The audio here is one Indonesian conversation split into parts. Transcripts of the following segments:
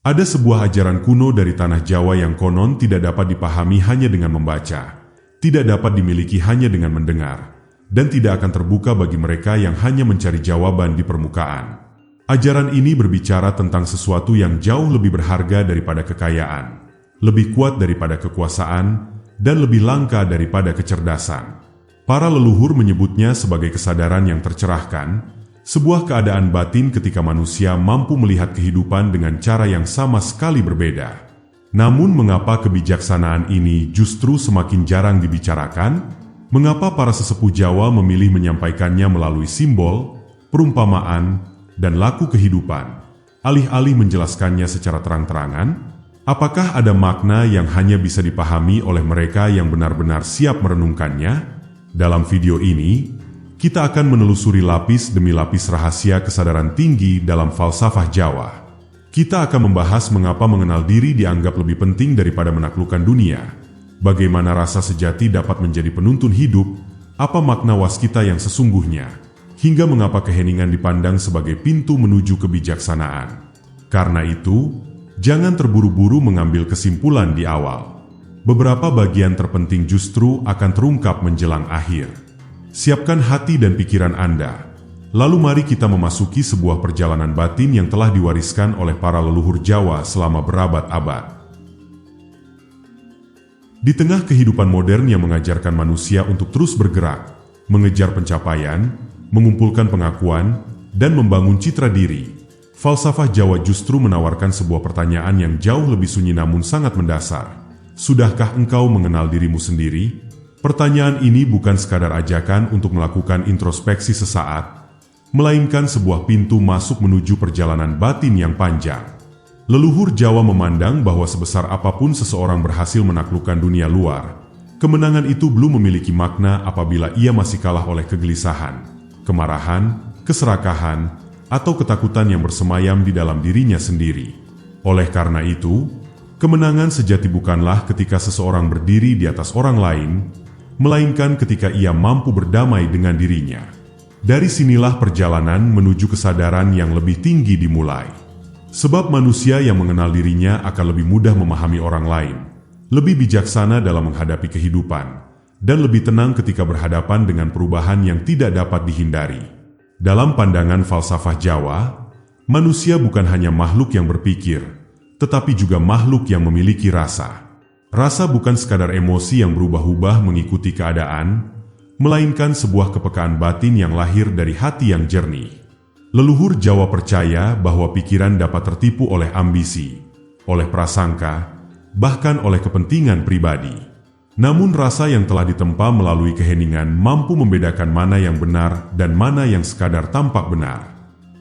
Ada sebuah ajaran kuno dari tanah Jawa yang konon tidak dapat dipahami hanya dengan membaca, tidak dapat dimiliki hanya dengan mendengar, dan tidak akan terbuka bagi mereka yang hanya mencari jawaban di permukaan. Ajaran ini berbicara tentang sesuatu yang jauh lebih berharga daripada kekayaan, lebih kuat daripada kekuasaan, dan lebih langka daripada kecerdasan. Para leluhur menyebutnya sebagai kesadaran yang tercerahkan, sebuah keadaan batin ketika manusia mampu melihat kehidupan dengan cara yang sama sekali berbeda. Namun mengapa kebijaksanaan ini justru semakin jarang dibicarakan? Mengapa para sesepuh Jawa memilih menyampaikannya melalui simbol, perumpamaan, dan laku kehidupan, alih-alih menjelaskannya secara terang-terangan? Apakah ada makna yang hanya bisa dipahami oleh mereka yang benar-benar siap merenungkannya? Dalam video ini, kita akan menelusuri lapis demi lapis rahasia kesadaran tinggi dalam falsafah Jawa. Kita akan membahas mengapa mengenal diri dianggap lebih penting daripada menaklukkan dunia, bagaimana rasa sejati dapat menjadi penuntun hidup, apa makna waskita yang sesungguhnya, hingga mengapa keheningan dipandang sebagai pintu menuju kebijaksanaan. Karena itu, jangan terburu-buru mengambil kesimpulan di awal. Beberapa bagian terpenting justru akan terungkap menjelang akhir. Siapkan hati dan pikiran Anda. Lalu mari kita memasuki sebuah perjalanan batin yang telah diwariskan oleh para leluhur Jawa selama berabad-abad. Di tengah kehidupan modern yang mengajarkan manusia untuk terus bergerak, mengejar pencapaian, mengumpulkan pengakuan, dan membangun citra diri, falsafah Jawa justru menawarkan sebuah pertanyaan yang jauh lebih sunyi namun sangat mendasar. Sudahkah engkau mengenal dirimu sendiri? Pertanyaan ini bukan sekadar ajakan untuk melakukan introspeksi sesaat, melainkan sebuah pintu masuk menuju perjalanan batin yang panjang. Leluhur Jawa memandang bahwa sebesar apapun seseorang berhasil menaklukkan dunia luar, kemenangan itu belum memiliki makna apabila ia masih kalah oleh kegelisahan, kemarahan, keserakahan, atau ketakutan yang bersemayam di dalam dirinya sendiri. Oleh karena itu, kemenangan sejati bukanlah ketika seseorang berdiri di atas orang lain, melainkan ketika ia mampu berdamai dengan dirinya. Dari sinilah perjalanan menuju kesadaran yang lebih tinggi dimulai. Sebab manusia yang mengenal dirinya akan lebih mudah memahami orang lain, lebih bijaksana dalam menghadapi kehidupan, dan lebih tenang ketika berhadapan dengan perubahan yang tidak dapat dihindari. Dalam pandangan falsafah Jawa, manusia bukan hanya makhluk yang berpikir, tetapi juga makhluk yang memiliki rasa. Rasa bukan sekadar emosi yang berubah-ubah mengikuti keadaan, melainkan sebuah kepekaan batin yang lahir dari hati yang jernih. Leluhur Jawa percaya bahwa pikiran dapat tertipu oleh ambisi, oleh prasangka, bahkan oleh kepentingan pribadi. Namun rasa yang telah ditempa melalui keheningan mampu membedakan mana yang benar dan mana yang sekadar tampak benar.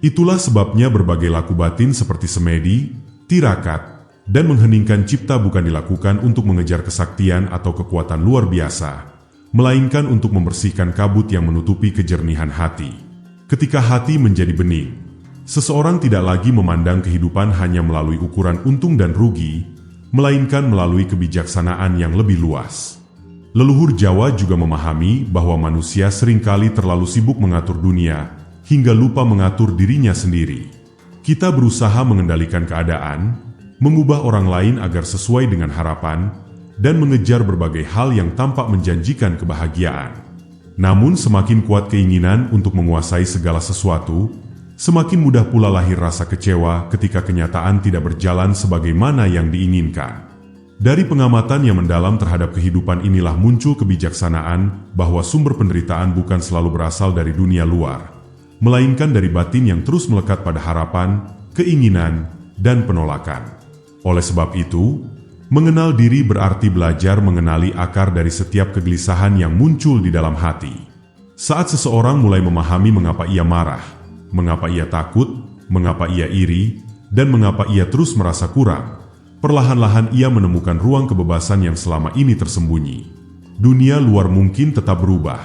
Itulah sebabnya berbagai laku batin seperti semedi, tirakat, dan mengheningkan cipta bukan dilakukan untuk mengejar kesaktian atau kekuatan luar biasa, melainkan untuk membersihkan kabut yang menutupi kejernihan hati. Ketika hati menjadi bening, seseorang tidak lagi memandang kehidupan hanya melalui ukuran untung dan rugi, melainkan melalui kebijaksanaan yang lebih luas. Leluhur Jawa juga memahami bahwa manusia seringkali terlalu sibuk mengatur dunia, hingga lupa mengatur dirinya sendiri. Kita berusaha mengendalikan keadaan, mengubah orang lain agar sesuai dengan harapan, dan mengejar berbagai hal yang tampak menjanjikan kebahagiaan. Namun semakin kuat keinginan untuk menguasai segala sesuatu, semakin mudah pula lahir rasa kecewa ketika kenyataan tidak berjalan sebagaimana yang diinginkan. Dari pengamatan yang mendalam terhadap kehidupan inilah muncul kebijaksanaan bahwa sumber penderitaan bukan selalu berasal dari dunia luar, melainkan dari batin yang terus melekat pada harapan, keinginan, dan penolakan. Oleh sebab itu, mengenal diri berarti belajar mengenali akar dari setiap kegelisahan yang muncul di dalam hati. Saat seseorang mulai memahami mengapa ia marah, mengapa ia takut, mengapa ia iri, dan mengapa ia terus merasa kurang, perlahan-lahan ia menemukan ruang kebebasan yang selama ini tersembunyi. Dunia luar mungkin tetap berubah,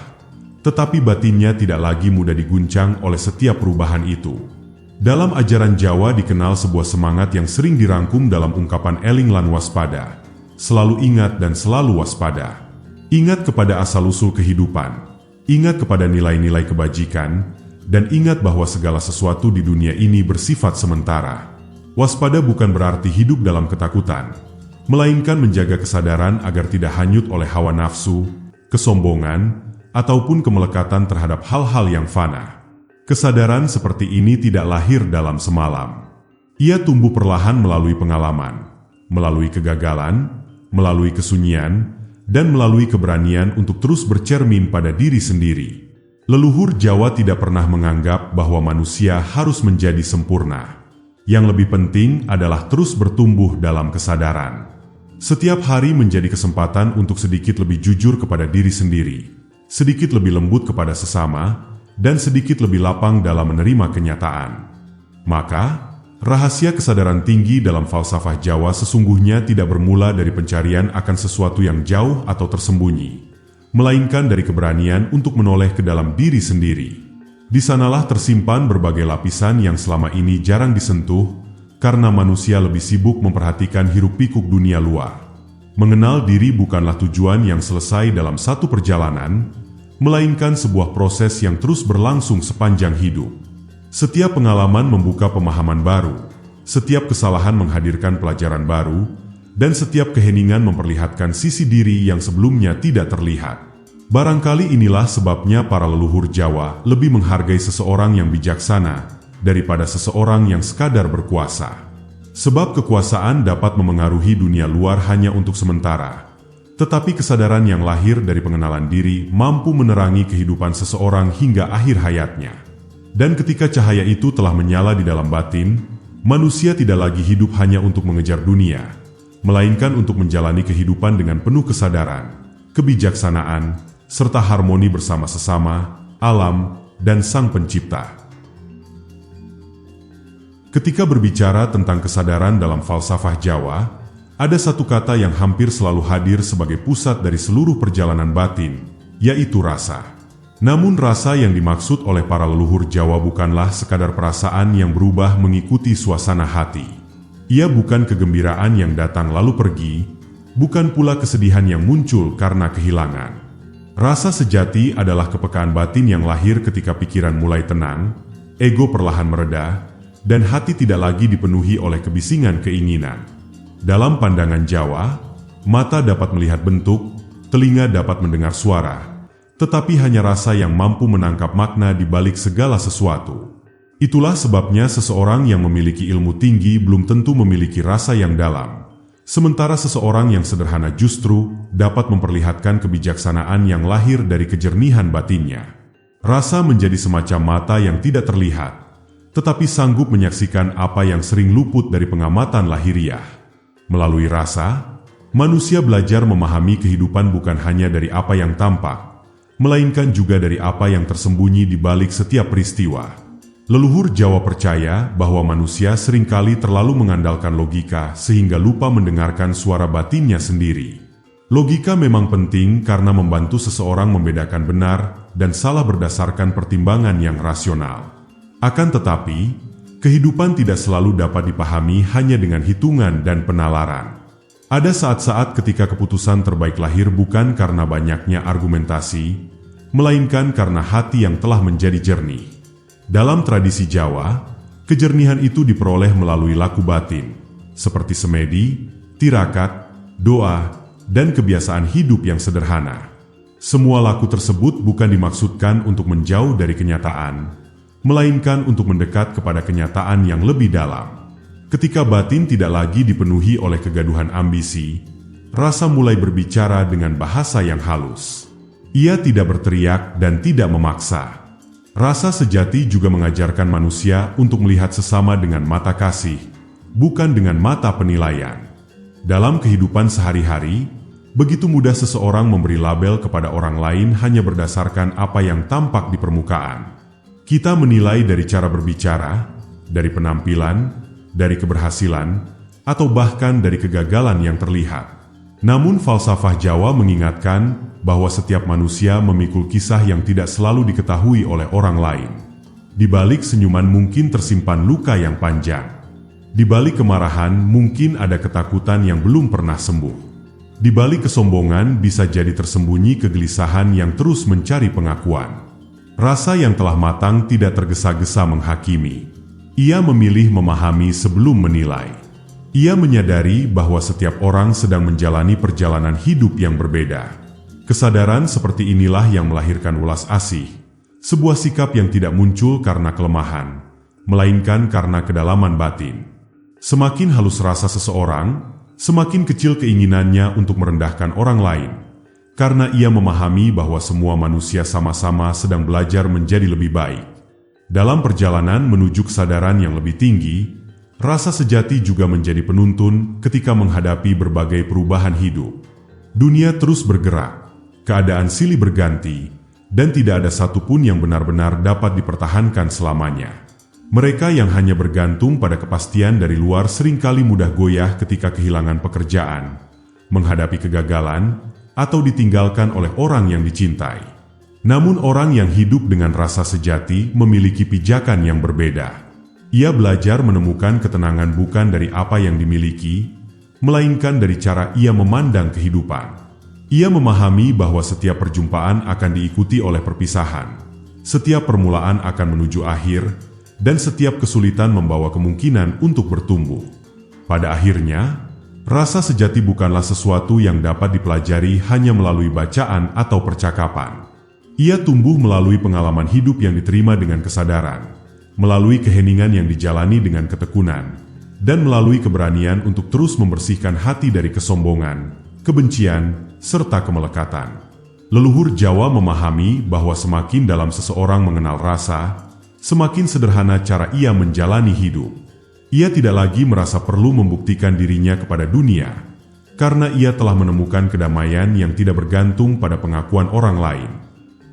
tetapi batinnya tidak lagi mudah diguncang oleh setiap perubahan itu. Dalam ajaran Jawa dikenal sebuah semangat yang sering dirangkum dalam ungkapan eling lan waspada. Selalu ingat dan selalu waspada. Ingat kepada asal-usul kehidupan. Ingat kepada nilai-nilai kebajikan. Dan ingat bahwa segala sesuatu di dunia ini bersifat sementara. Waspada bukan berarti hidup dalam ketakutan, melainkan menjaga kesadaran agar tidak hanyut oleh hawa nafsu, kesombongan, ataupun kemelekatan terhadap hal-hal yang fana. Kesadaran seperti ini tidak lahir dalam semalam. Ia tumbuh perlahan melalui pengalaman, melalui kegagalan, melalui kesunyian, dan melalui keberanian untuk terus bercermin pada diri sendiri. Leluhur Jawa tidak pernah menganggap bahwa manusia harus menjadi sempurna. Yang lebih penting adalah terus bertumbuh dalam kesadaran. Setiap hari menjadi kesempatan untuk sedikit lebih jujur kepada diri sendiri, sedikit lebih lembut kepada sesama, dan sedikit lebih lapang dalam menerima kenyataan. Maka, rahasia kesadaran tinggi dalam falsafah Jawa sesungguhnya tidak bermula dari pencarian akan sesuatu yang jauh atau tersembunyi, melainkan dari keberanian untuk menoleh ke dalam diri sendiri. Di sanalah tersimpan berbagai lapisan yang selama ini jarang disentuh, karena manusia lebih sibuk memperhatikan hiruk-pikuk dunia luar. Mengenal diri bukanlah tujuan yang selesai dalam satu perjalanan, melainkan sebuah proses yang terus berlangsung sepanjang hidup. Setiap pengalaman membuka pemahaman baru, setiap kesalahan menghadirkan pelajaran baru, dan setiap keheningan memperlihatkan sisi diri yang sebelumnya tidak terlihat. Barangkali inilah sebabnya para leluhur Jawa lebih menghargai seseorang yang bijaksana daripada seseorang yang sekadar berkuasa. Sebab kekuasaan dapat memengaruhi dunia luar hanya untuk sementara, tetapi kesadaran yang lahir dari pengenalan diri mampu menerangi kehidupan seseorang hingga akhir hayatnya. Dan ketika cahaya itu telah menyala di dalam batin, manusia tidak lagi hidup hanya untuk mengejar dunia, melainkan untuk menjalani kehidupan dengan penuh kesadaran, kebijaksanaan, serta harmoni bersama sesama, alam, dan Sang Pencipta. Ketika berbicara tentang kesadaran dalam falsafah Jawa, ada satu kata yang hampir selalu hadir sebagai pusat dari seluruh perjalanan batin, yaitu rasa. Namun rasa yang dimaksud oleh para leluhur Jawa bukanlah sekadar perasaan yang berubah mengikuti suasana hati. Ia bukan kegembiraan yang datang lalu pergi, bukan pula kesedihan yang muncul karena kehilangan. Rasa sejati adalah kepekaan batin yang lahir ketika pikiran mulai tenang, ego perlahan mereda, dan hati tidak lagi dipenuhi oleh kebisingan keinginan. Dalam pandangan Jawa, mata dapat melihat bentuk, telinga dapat mendengar suara, tetapi hanya rasa yang mampu menangkap makna di balik segala sesuatu. Itulah sebabnya seseorang yang memiliki ilmu tinggi belum tentu memiliki rasa yang dalam. Sementara seseorang yang sederhana justru dapat memperlihatkan kebijaksanaan yang lahir dari kejernihan batinnya. Rasa menjadi semacam mata yang tidak terlihat, tetapi sanggup menyaksikan apa yang sering luput dari pengamatan lahiriah. Melalui rasa, manusia belajar memahami kehidupan bukan hanya dari apa yang tampak, melainkan juga dari apa yang tersembunyi di balik setiap peristiwa. Leluhur Jawa percaya bahwa manusia seringkali terlalu mengandalkan logika sehingga lupa mendengarkan suara batinnya sendiri. Logika memang penting karena membantu seseorang membedakan benar dan salah berdasarkan pertimbangan yang rasional. Akan tetapi, kehidupan tidak selalu dapat dipahami hanya dengan hitungan dan penalaran. Ada saat-saat ketika keputusan terbaik lahir bukan karena banyaknya argumentasi, melainkan karena hati yang telah menjadi jernih. Dalam tradisi Jawa, kejernihan itu diperoleh melalui laku batin, seperti semedi, tirakat, doa, dan kebiasaan hidup yang sederhana. Semua laku tersebut bukan dimaksudkan untuk menjauh dari kenyataan, melainkan untuk mendekat kepada kenyataan yang lebih dalam. Ketika batin tidak lagi dipenuhi oleh kegaduhan ambisi, rasa mulai berbicara dengan bahasa yang halus. Ia tidak berteriak dan tidak memaksa. Rasa sejati juga mengajarkan manusia untuk melihat sesama dengan mata kasih, bukan dengan mata penilaian. Dalam kehidupan sehari-hari, begitu mudah seseorang memberi label kepada orang lain hanya berdasarkan apa yang tampak di permukaan. Kita menilai dari cara berbicara, dari penampilan, dari keberhasilan, atau bahkan dari kegagalan yang terlihat. Namun falsafah Jawa mengingatkan bahwa setiap manusia memikul kisah yang tidak selalu diketahui oleh orang lain. Di balik senyuman mungkin tersimpan luka yang panjang. Di balik kemarahan mungkin ada ketakutan yang belum pernah sembuh. Di balik kesombongan bisa jadi tersembunyi kegelisahan yang terus mencari pengakuan. Rasa yang telah matang tidak tergesa-gesa menghakimi. Ia memilih memahami sebelum menilai. Ia menyadari bahwa setiap orang sedang menjalani perjalanan hidup yang berbeda. Kesadaran seperti inilah yang melahirkan welas asih, sebuah sikap yang tidak muncul karena kelemahan, melainkan karena kedalaman batin. Semakin halus rasa seseorang, semakin kecil keinginannya untuk merendahkan orang lain, karena ia memahami bahwa semua manusia sama-sama sedang belajar menjadi lebih baik. Dalam perjalanan menuju kesadaran yang lebih tinggi, rasa sejati juga menjadi penuntun ketika menghadapi berbagai perubahan hidup. Dunia terus bergerak, keadaan silih berganti, dan tidak ada satupun yang benar-benar dapat dipertahankan selamanya. Mereka yang hanya bergantung pada kepastian dari luar seringkali mudah goyah ketika kehilangan pekerjaan, menghadapi kegagalan, atau ditinggalkan oleh orang yang dicintai. Namun orang yang hidup dengan rasa sejati memiliki pijakan yang berbeda. Ia belajar menemukan ketenangan bukan dari apa yang dimiliki, melainkan dari cara ia memandang kehidupan. Ia memahami bahwa setiap perjumpaan akan diikuti oleh perpisahan, setiap permulaan akan menuju akhir, dan setiap kesulitan membawa kemungkinan untuk bertumbuh. Pada akhirnya, rasa sejati bukanlah sesuatu yang dapat dipelajari hanya melalui bacaan atau percakapan. Ia tumbuh melalui pengalaman hidup yang diterima dengan kesadaran, melalui keheningan yang dijalani dengan ketekunan, dan melalui keberanian untuk terus membersihkan hati dari kesombongan, kebencian, serta kemelekatan. Leluhur Jawa memahami bahwa semakin dalam seseorang mengenal rasa, semakin sederhana cara ia menjalani hidup. Ia tidak lagi merasa perlu membuktikan dirinya kepada dunia, karena ia telah menemukan kedamaian yang tidak bergantung pada pengakuan orang lain.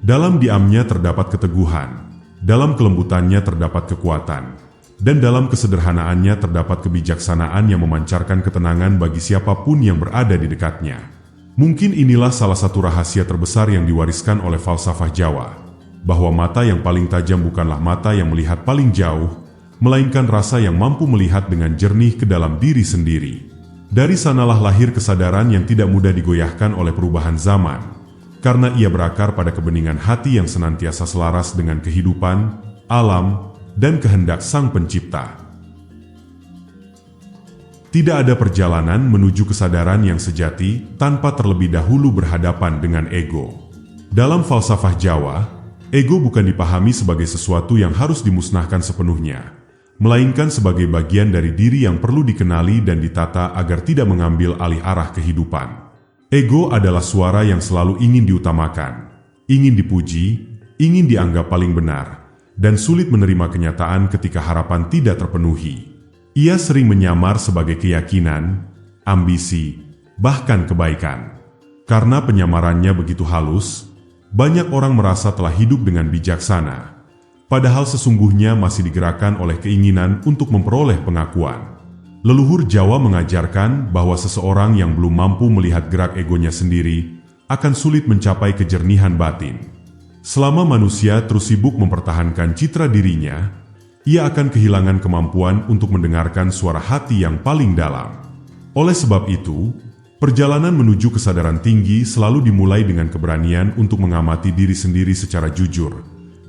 Dalam diamnya terdapat keteguhan, dalam kelembutannya terdapat kekuatan, dan dalam kesederhanaannya terdapat kebijaksanaan yang memancarkan ketenangan bagi siapapun yang berada di dekatnya. Mungkin inilah salah satu rahasia terbesar yang diwariskan oleh falsafah Jawa, bahwa mata yang paling tajam bukanlah mata yang melihat paling jauh, melainkan rasa yang mampu melihat dengan jernih ke dalam diri sendiri. Dari sanalah lahir kesadaran yang tidak mudah digoyahkan oleh perubahan zaman, karena ia berakar pada kebeningan hati yang senantiasa selaras dengan kehidupan, alam, dan kehendak Sang Pencipta. Tidak ada perjalanan menuju kesadaran yang sejati tanpa terlebih dahulu berhadapan dengan ego. Dalam falsafah Jawa, ego bukan dipahami sebagai sesuatu yang harus dimusnahkan sepenuhnya, melainkan sebagai bagian dari diri yang perlu dikenali dan ditata agar tidak mengambil alih arah kehidupan. Ego adalah suara yang selalu ingin diutamakan, ingin dipuji, ingin dianggap paling benar, dan sulit menerima kenyataan ketika harapan tidak terpenuhi. Ia sering menyamar sebagai keyakinan, ambisi, bahkan kebaikan. Karena penyamarannya begitu halus, banyak orang merasa telah hidup dengan bijaksana, padahal sesungguhnya masih digerakkan oleh keinginan untuk memperoleh pengakuan. Leluhur Jawa mengajarkan bahwa seseorang yang belum mampu melihat gerak egonya sendiri akan sulit mencapai kejernihan batin. Selama manusia terus sibuk mempertahankan citra dirinya, ia akan kehilangan kemampuan untuk mendengarkan suara hati yang paling dalam. Oleh sebab itu, perjalanan menuju kesadaran tinggi selalu dimulai dengan keberanian untuk mengamati diri sendiri secara jujur,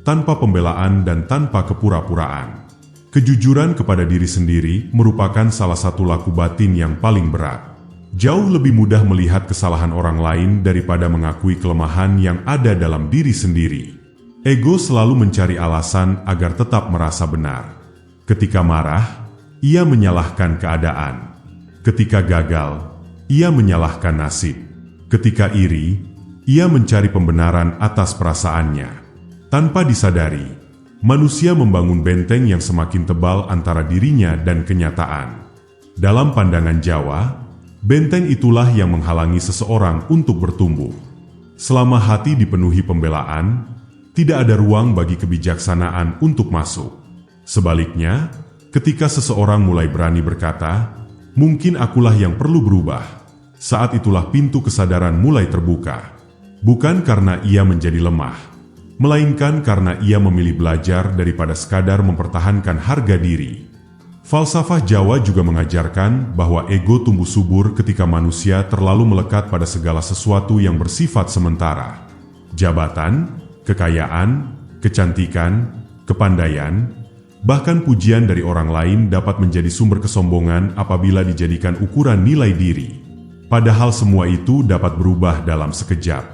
tanpa pembelaan dan tanpa kepura-puraan. Kejujuran kepada diri sendiri merupakan salah satu laku batin yang paling berat. Jauh lebih mudah melihat kesalahan orang lain daripada mengakui kelemahan yang ada dalam diri sendiri. Ego selalu mencari alasan agar tetap merasa benar. Ketika marah, ia menyalahkan keadaan. Ketika gagal, ia menyalahkan nasib. Ketika iri, ia mencari pembenaran atas perasaannya. Tanpa disadari, manusia membangun benteng yang semakin tebal antara dirinya dan kenyataan. Dalam pandangan Jawa, benteng itulah yang menghalangi seseorang untuk bertumbuh. Selama hati dipenuhi pembelaan, tidak ada ruang bagi kebijaksanaan untuk masuk. Sebaliknya, ketika seseorang mulai berani berkata, "Mungkin akulah yang perlu berubah," saat itulah pintu kesadaran mulai terbuka. Bukan karena ia menjadi lemah, melainkan karena ia memilih belajar daripada sekadar mempertahankan harga diri. Falsafah Jawa juga mengajarkan bahwa ego tumbuh subur ketika manusia terlalu melekat pada segala sesuatu yang bersifat sementara. Jabatan, kekayaan, kecantikan, kepandaian, Bahkan pujian dari orang lain dapat menjadi sumber kesombongan apabila dijadikan ukuran nilai diri. Padahal semua itu dapat berubah dalam sekejap.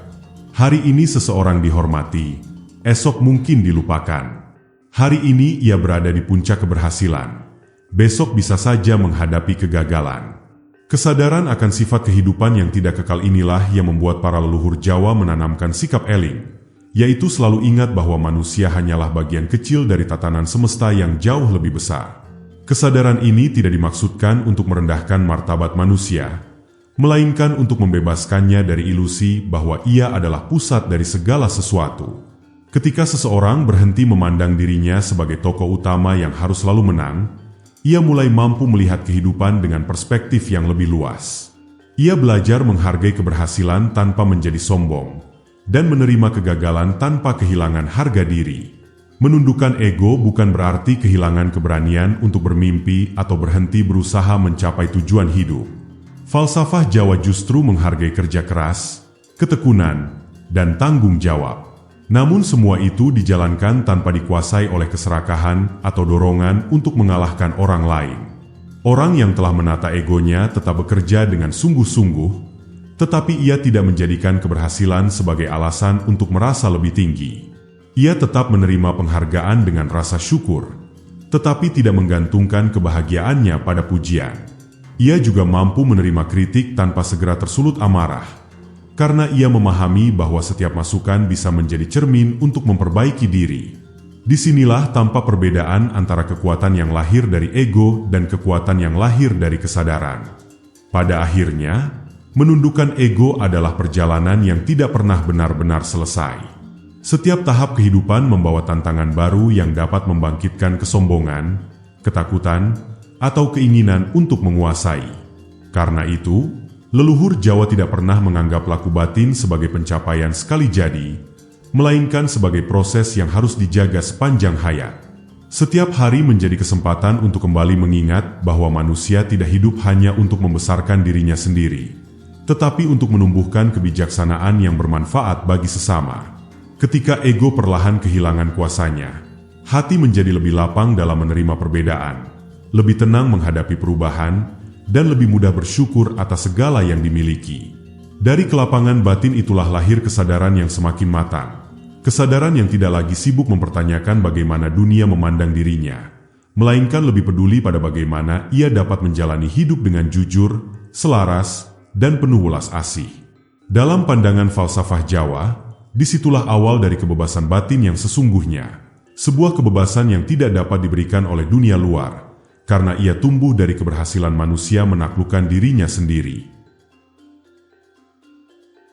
Hari ini seseorang dihormati, esok mungkin dilupakan. Hari ini ia berada di puncak keberhasilan, besok bisa saja menghadapi kegagalan. Kesadaran akan sifat kehidupan yang tidak kekal inilah yang membuat para leluhur Jawa menanamkan sikap eling, yaitu selalu ingat bahwa manusia hanyalah bagian kecil dari tatanan semesta yang jauh lebih besar. Kesadaran ini tidak dimaksudkan untuk merendahkan martabat manusia, melainkan untuk membebaskannya dari ilusi bahwa ia adalah pusat dari segala sesuatu. Ketika seseorang berhenti memandang dirinya sebagai tokoh utama yang harus selalu menang, ia mulai mampu melihat kehidupan dengan perspektif yang lebih luas. Ia belajar menghargai keberhasilan tanpa menjadi sombong, dan menerima kegagalan tanpa kehilangan harga diri. Menundukkan ego bukan berarti kehilangan keberanian untuk bermimpi atau berhenti berusaha mencapai tujuan hidup. Falsafah Jawa justru menghargai kerja keras, ketekunan, dan tanggung jawab. Namun semua itu dijalankan tanpa dikuasai oleh keserakahan atau dorongan untuk mengalahkan orang lain. Orang yang telah menata egonya tetap bekerja dengan sungguh-sungguh, tetapi ia tidak menjadikan keberhasilan sebagai alasan untuk merasa lebih tinggi. Ia tetap menerima penghargaan dengan rasa syukur, tetapi tidak menggantungkan kebahagiaannya pada pujian. Ia juga mampu menerima kritik tanpa segera tersulut amarah, karena ia memahami bahwa setiap masukan bisa menjadi cermin untuk memperbaiki diri. Disinilah tampak perbedaan antara kekuatan yang lahir dari ego dan kekuatan yang lahir dari kesadaran. Pada akhirnya, menundukkan ego adalah perjalanan yang tidak pernah benar-benar selesai. Setiap tahap kehidupan membawa tantangan baru yang dapat membangkitkan kesombongan, ketakutan, atau keinginan untuk menguasai. Karena itu, leluhur Jawa tidak pernah menganggap laku batin sebagai pencapaian sekali jadi, melainkan sebagai proses yang harus dijaga sepanjang hayat. Setiap hari menjadi kesempatan untuk kembali mengingat bahwa manusia tidak hidup hanya untuk membesarkan dirinya sendiri, tetapi untuk menumbuhkan kebijaksanaan yang bermanfaat bagi sesama. Ketika ego perlahan kehilangan kuasanya, hati menjadi lebih lapang dalam menerima perbedaan, lebih tenang menghadapi perubahan, dan lebih mudah bersyukur atas segala yang dimiliki. Dari kelapangan batin itulah lahir kesadaran yang semakin matang. Kesadaran yang tidak lagi sibuk mempertanyakan bagaimana dunia memandang dirinya, melainkan lebih peduli pada bagaimana ia dapat menjalani hidup dengan jujur, selaras, dan penuh welas asih. Dalam pandangan falsafah Jawa, disitulah awal dari kebebasan batin yang sesungguhnya. Sebuah kebebasan yang tidak dapat diberikan oleh dunia luar, karena ia tumbuh dari keberhasilan manusia menaklukkan dirinya sendiri.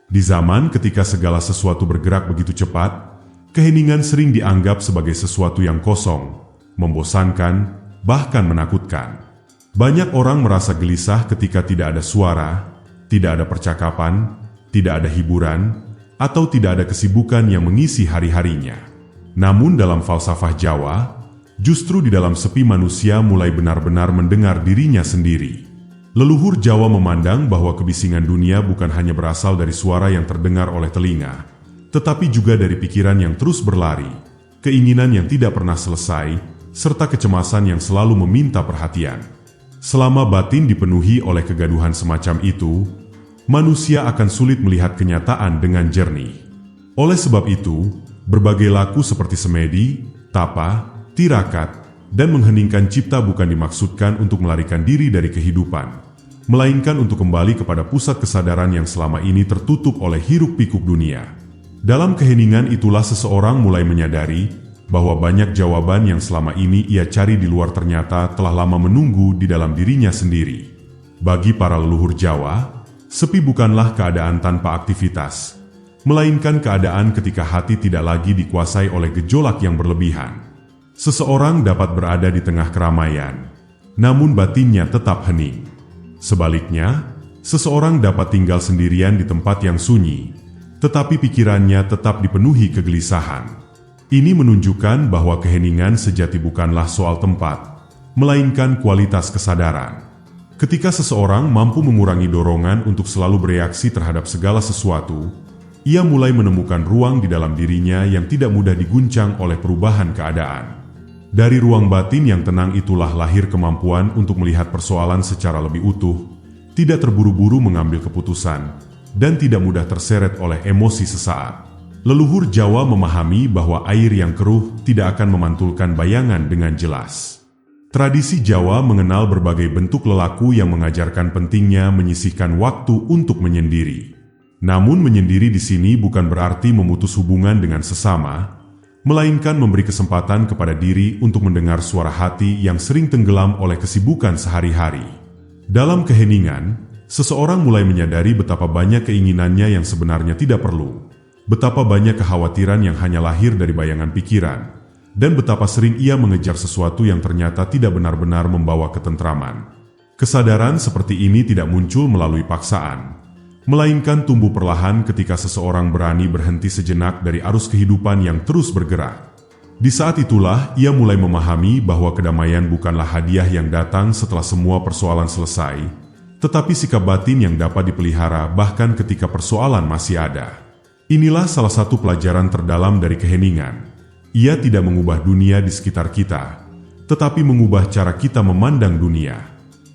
Di zaman ketika segala sesuatu bergerak begitu cepat, keheningan sering dianggap sebagai sesuatu yang kosong, membosankan, bahkan menakutkan. Banyak orang merasa gelisah ketika tidak ada suara, tidak ada percakapan, tidak ada hiburan, atau tidak ada kesibukan yang mengisi hari-harinya. Namun dalam falsafah Jawa, justru di dalam sepi manusia mulai benar-benar mendengar dirinya sendiri. Leluhur Jawa memandang bahwa kebisingan dunia bukan hanya berasal dari suara yang terdengar oleh telinga, tetapi juga dari pikiran yang terus berlari, keinginan yang tidak pernah selesai, serta kecemasan yang selalu meminta perhatian. Selama batin dipenuhi oleh kegaduhan semacam itu, manusia akan sulit melihat kenyataan dengan jernih. Oleh sebab itu, berbagai laku seperti semedi, tapa, tirakat, dan mengheningkan cipta bukan dimaksudkan untuk melarikan diri dari kehidupan, melainkan untuk kembali kepada pusat kesadaran yang selama ini tertutup oleh hiruk-pikuk dunia. Dalam keheningan itulah seseorang mulai menyadari bahwa banyak jawaban yang selama ini ia cari di luar ternyata telah lama menunggu di dalam dirinya sendiri. Bagi para leluhur Jawa, sepi bukanlah keadaan tanpa aktivitas, melainkan keadaan ketika hati tidak lagi dikuasai oleh gejolak yang berlebihan. Seseorang dapat berada di tengah keramaian, namun batinnya tetap hening. Sebaliknya, seseorang dapat tinggal sendirian di tempat yang sunyi, tetapi pikirannya tetap dipenuhi kegelisahan. Ini menunjukkan bahwa keheningan sejati bukanlah soal tempat, melainkan kualitas kesadaran. Ketika seseorang mampu mengurangi dorongan untuk selalu bereaksi terhadap segala sesuatu, ia mulai menemukan ruang di dalam dirinya yang tidak mudah diguncang oleh perubahan keadaan. Dari ruang batin yang tenang itulah lahir kemampuan untuk melihat persoalan secara lebih utuh, tidak terburu-buru mengambil keputusan, dan tidak mudah terseret oleh emosi sesaat. Leluhur Jawa memahami bahwa air yang keruh tidak akan memantulkan bayangan dengan jelas. Tradisi Jawa mengenal berbagai bentuk lelaku yang mengajarkan pentingnya menyisihkan waktu untuk menyendiri. Namun menyendiri di sini bukan berarti memutus hubungan dengan sesama, melainkan memberi kesempatan kepada diri untuk mendengar suara hati yang sering tenggelam oleh kesibukan sehari-hari. Dalam keheningan, seseorang mulai menyadari betapa banyak keinginannya yang sebenarnya tidak perlu, betapa banyak kekhawatiran yang hanya lahir dari bayangan pikiran, dan betapa sering ia mengejar sesuatu yang ternyata tidak benar-benar membawa ketentraman. Kesadaran seperti ini tidak muncul melalui paksaan, melainkan tumbuh perlahan ketika seseorang berani berhenti sejenak dari arus kehidupan yang terus bergerak. Di saat itulah ia mulai memahami bahwa kedamaian bukanlah hadiah yang datang setelah semua persoalan selesai, tetapi sikap batin yang dapat dipelihara bahkan ketika persoalan masih ada. Inilah salah satu pelajaran terdalam dari keheningan. Ia tidak mengubah dunia di sekitar kita, tetapi mengubah cara kita memandang dunia.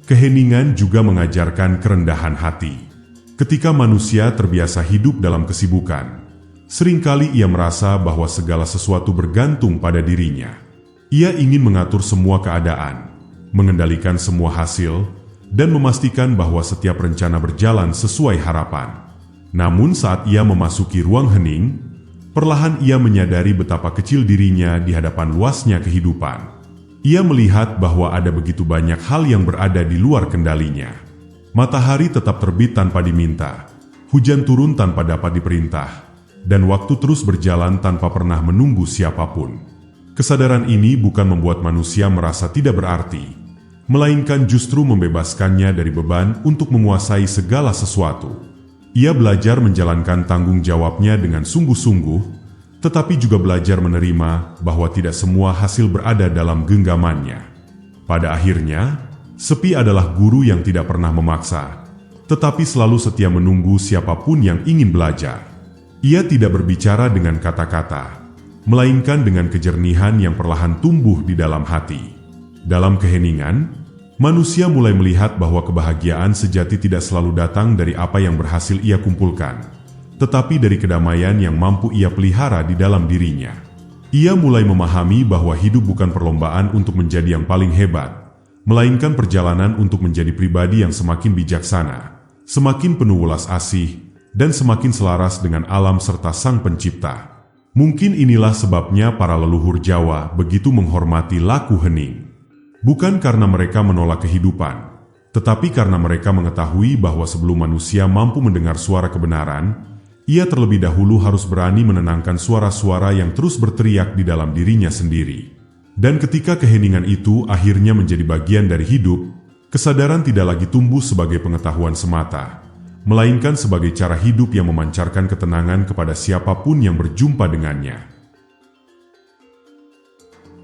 Keheningan juga mengajarkan kerendahan hati. Ketika manusia terbiasa hidup dalam kesibukan, seringkali ia merasa bahwa segala sesuatu bergantung pada dirinya. Ia ingin mengatur semua keadaan, mengendalikan semua hasil, dan memastikan bahwa setiap rencana berjalan sesuai harapan. Namun saat ia memasuki ruang hening, perlahan ia menyadari betapa kecil dirinya di hadapan luasnya kehidupan. Ia melihat bahwa ada begitu banyak hal yang berada di luar kendalinya. Matahari tetap terbit tanpa diminta, hujan turun tanpa dapat diperintah, dan waktu terus berjalan tanpa pernah menunggu siapapun. Kesadaran ini bukan membuat manusia merasa tidak berarti, melainkan justru membebaskannya dari beban untuk menguasai segala sesuatu. Ia belajar menjalankan tanggung jawabnya dengan sungguh-sungguh, tetapi juga belajar menerima bahwa tidak semua hasil berada dalam genggamannya. Pada akhirnya, sepi adalah guru yang tidak pernah memaksa, tetapi selalu setia menunggu siapapun yang ingin belajar. Ia tidak berbicara dengan kata-kata, melainkan dengan kejernihan yang perlahan tumbuh di dalam hati. Dalam keheningan, manusia mulai melihat bahwa kebahagiaan sejati tidak selalu datang dari apa yang berhasil ia kumpulkan, tetapi dari kedamaian yang mampu ia pelihara di dalam dirinya. Ia mulai memahami bahwa hidup bukan perlombaan untuk menjadi yang paling hebat, melainkan perjalanan untuk menjadi pribadi yang semakin bijaksana, semakin penuh welas asih, dan semakin selaras dengan alam serta Sang Pencipta. Mungkin inilah sebabnya para leluhur Jawa begitu menghormati laku hening. Bukan karena mereka menolak kehidupan, tetapi karena mereka mengetahui bahwa sebelum manusia mampu mendengar suara kebenaran, ia terlebih dahulu harus berani menenangkan suara-suara yang terus berteriak di dalam dirinya sendiri. Dan ketika keheningan itu akhirnya menjadi bagian dari hidup, kesadaran tidak lagi tumbuh sebagai pengetahuan semata, melainkan sebagai cara hidup yang memancarkan ketenangan kepada siapapun yang berjumpa dengannya.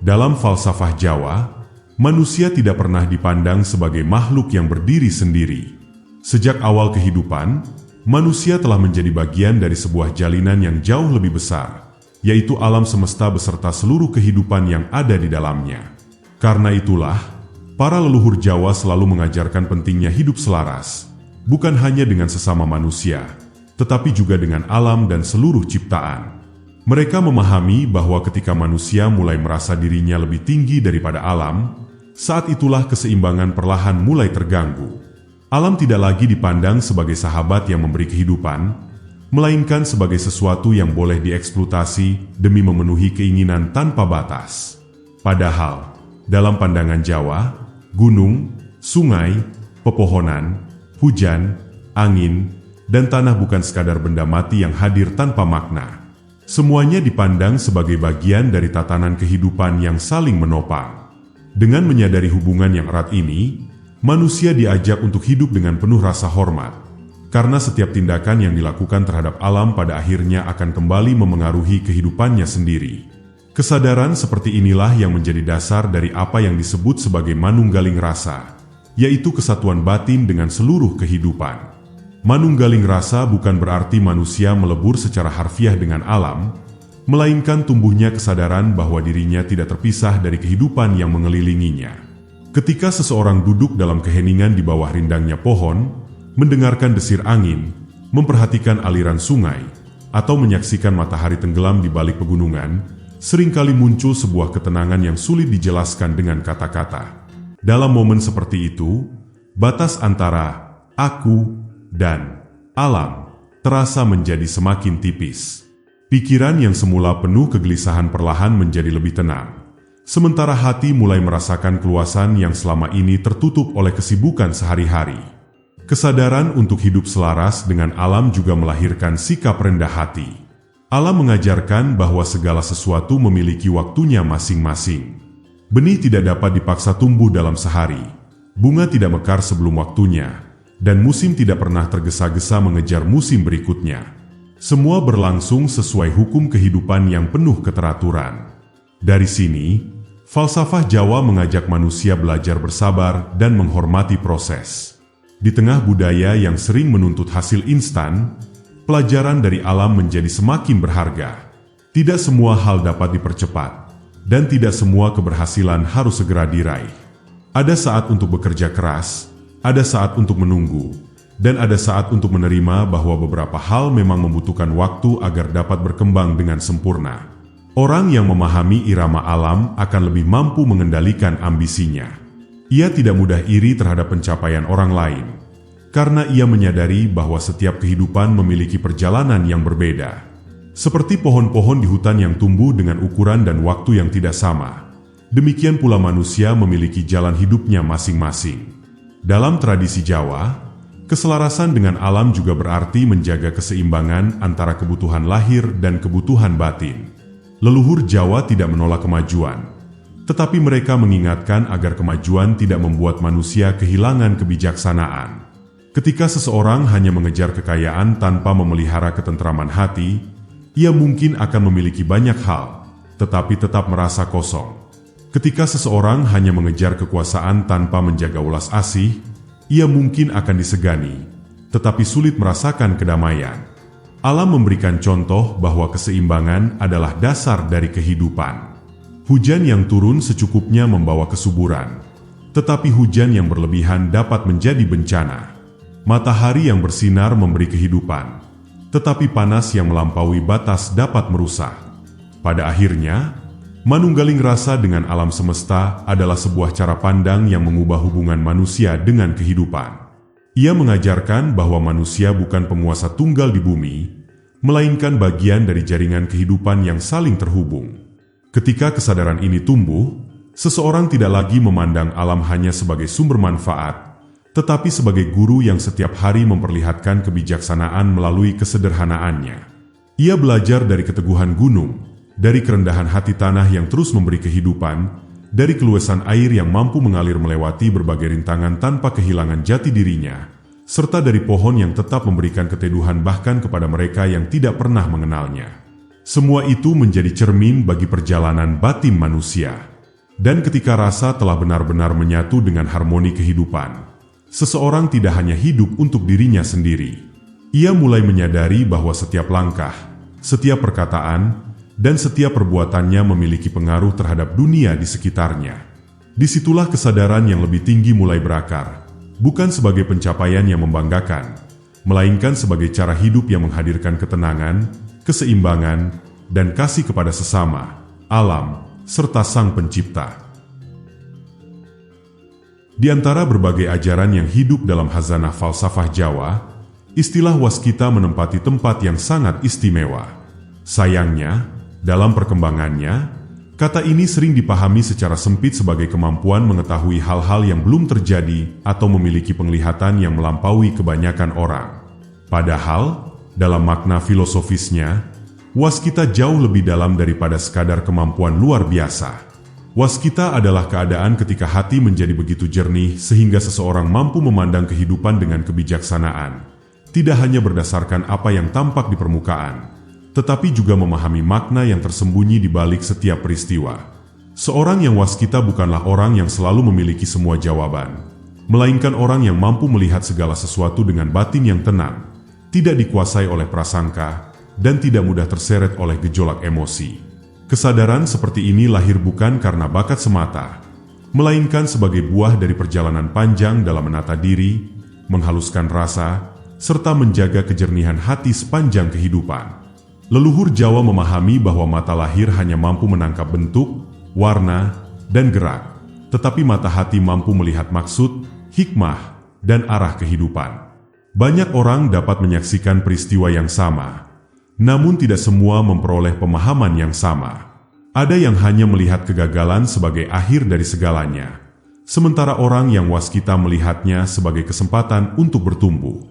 Dalam falsafah Jawa, manusia tidak pernah dipandang sebagai makhluk yang berdiri sendiri. Sejak awal kehidupan, manusia telah menjadi bagian dari sebuah jalinan yang jauh lebih besar, yaitu alam semesta beserta seluruh kehidupan yang ada di dalamnya. Karena itulah, para leluhur Jawa selalu mengajarkan pentingnya hidup selaras, bukan hanya dengan sesama manusia, tetapi juga dengan alam dan seluruh ciptaan. Mereka memahami bahwa ketika manusia mulai merasa dirinya lebih tinggi daripada alam, saat itulah keseimbangan perlahan mulai terganggu. Alam tidak lagi dipandang sebagai sahabat yang memberi kehidupan, melainkan sebagai sesuatu yang boleh dieksploitasi demi memenuhi keinginan tanpa batas. Padahal, dalam pandangan Jawa, gunung, sungai, pepohonan, hujan, angin, dan tanah bukan sekadar benda mati yang hadir tanpa makna. Semuanya dipandang sebagai bagian dari tatanan kehidupan yang saling menopang. Dengan menyadari hubungan yang erat ini, manusia diajak untuk hidup dengan penuh rasa hormat. Karena setiap tindakan yang dilakukan terhadap alam pada akhirnya akan kembali memengaruhi kehidupannya sendiri. Kesadaran seperti inilah yang menjadi dasar dari apa yang disebut sebagai manunggaling rasa, yaitu kesatuan batin dengan seluruh kehidupan. Manunggaling rasa bukan berarti manusia melebur secara harfiah dengan alam, melainkan tumbuhnya kesadaran bahwa dirinya tidak terpisah dari kehidupan yang mengelilinginya. Ketika seseorang duduk dalam keheningan di bawah rindangnya pohon, mendengarkan desir angin, memperhatikan aliran sungai, atau menyaksikan matahari tenggelam di balik pegunungan, seringkali muncul sebuah ketenangan yang sulit dijelaskan dengan kata-kata. Dalam momen seperti itu, batas antara aku dan alam terasa menjadi semakin tipis. Pikiran yang semula penuh kegelisahan perlahan menjadi lebih tenang, sementara hati mulai merasakan keluasan yang selama ini tertutup oleh kesibukan sehari-hari. Kesadaran untuk hidup selaras dengan alam juga melahirkan sikap rendah hati. Alam mengajarkan bahwa segala sesuatu memiliki waktunya masing-masing. Benih tidak dapat dipaksa tumbuh dalam sehari, bunga tidak mekar sebelum waktunya, dan musim tidak pernah tergesa-gesa mengejar musim berikutnya. Semua berlangsung sesuai hukum kehidupan yang penuh keteraturan. Dari sini, falsafah Jawa mengajak manusia belajar bersabar dan menghormati proses. Di tengah budaya yang sering menuntut hasil instan, pelajaran dari alam menjadi semakin berharga. Tidak semua hal dapat dipercepat, dan tidak semua keberhasilan harus segera diraih. Ada saat untuk bekerja keras, ada saat untuk menunggu, dan ada saat untuk menerima bahwa beberapa hal memang membutuhkan waktu agar dapat berkembang dengan sempurna. Orang yang memahami irama alam akan lebih mampu mengendalikan ambisinya. Ia tidak mudah iri terhadap pencapaian orang lain, karena ia menyadari bahwa setiap kehidupan memiliki perjalanan yang berbeda. Seperti pohon-pohon di hutan yang tumbuh dengan ukuran dan waktu yang tidak sama, demikian pula manusia memiliki jalan hidupnya masing-masing. Dalam tradisi Jawa, keselarasan dengan alam juga berarti menjaga keseimbangan antara kebutuhan lahir dan kebutuhan batin. Leluhur Jawa tidak menolak kemajuan, tetapi mereka mengingatkan agar kemajuan tidak membuat manusia kehilangan kebijaksanaan. Ketika seseorang hanya mengejar kekayaan tanpa memelihara ketentraman hati, ia mungkin akan memiliki banyak hal, tetapi tetap merasa kosong. Ketika seseorang hanya mengejar kekuasaan tanpa menjaga ulas asih, ia mungkin akan disegani, tetapi sulit merasakan kedamaian. Alam memberikan contoh bahwa keseimbangan adalah dasar dari kehidupan. Hujan yang turun secukupnya membawa kesuburan, tetapi hujan yang berlebihan dapat menjadi bencana. Matahari yang bersinar memberi kehidupan, tetapi panas yang melampaui batas dapat merusak. Pada akhirnya, manunggaling rasa dengan alam semesta adalah sebuah cara pandang yang mengubah hubungan manusia dengan kehidupan. Ia mengajarkan bahwa manusia bukan penguasa tunggal di bumi, melainkan bagian dari jaringan kehidupan yang saling terhubung. Ketika kesadaran ini tumbuh, seseorang tidak lagi memandang alam hanya sebagai sumber manfaat, tetapi sebagai guru yang setiap hari memperlihatkan kebijaksanaan melalui kesederhanaannya. Ia belajar dari keteguhan gunung, dari kerendahan hati tanah yang terus memberi kehidupan, dari keluasan air yang mampu mengalir melewati berbagai rintangan tanpa kehilangan jati dirinya, serta dari pohon yang tetap memberikan keteduhan bahkan kepada mereka yang tidak pernah mengenalnya. Semua itu menjadi cermin bagi perjalanan batin manusia. Dan ketika rasa telah benar-benar menyatu dengan harmoni kehidupan, seseorang tidak hanya hidup untuk dirinya sendiri. Ia mulai menyadari bahwa setiap langkah, setiap perkataan, dan setiap perbuatannya memiliki pengaruh terhadap dunia di sekitarnya. Disitulah kesadaran yang lebih tinggi mulai berakar, bukan sebagai pencapaian yang membanggakan, melainkan sebagai cara hidup yang menghadirkan ketenangan, keseimbangan, dan kasih kepada sesama, alam, serta Sang Pencipta. Di antara berbagai ajaran yang hidup dalam khazanah falsafah Jawa, istilah waskita menempati tempat yang sangat istimewa. Sayangnya, dalam perkembangannya, kata ini sering dipahami secara sempit sebagai kemampuan mengetahui hal-hal yang belum terjadi atau memiliki penglihatan yang melampaui kebanyakan orang. Padahal, dalam makna filosofisnya, waskita jauh lebih dalam daripada sekadar kemampuan luar biasa. Waskita adalah keadaan ketika hati menjadi begitu jernih sehingga seseorang mampu memandang kehidupan dengan kebijaksanaan, tidak hanya berdasarkan apa yang tampak di permukaan, tetapi juga memahami makna yang tersembunyi di balik setiap peristiwa. Seorang yang waskita bukanlah orang yang selalu memiliki semua jawaban, melainkan orang yang mampu melihat segala sesuatu dengan batin yang tenang, tidak dikuasai oleh prasangka, dan tidak mudah terseret oleh gejolak emosi. Kesadaran seperti ini lahir bukan karena bakat semata, melainkan sebagai buah dari perjalanan panjang dalam menata diri, menghaluskan rasa, serta menjaga kejernihan hati sepanjang kehidupan. Leluhur Jawa memahami bahwa mata lahir hanya mampu menangkap bentuk, warna, dan gerak, tetapi mata hati mampu melihat maksud, hikmah, dan arah kehidupan. Banyak orang dapat menyaksikan peristiwa yang sama, namun tidak semua memperoleh pemahaman yang sama. Ada yang hanya melihat kegagalan sebagai akhir dari segalanya, sementara orang yang waskita melihatnya sebagai kesempatan untuk bertumbuh.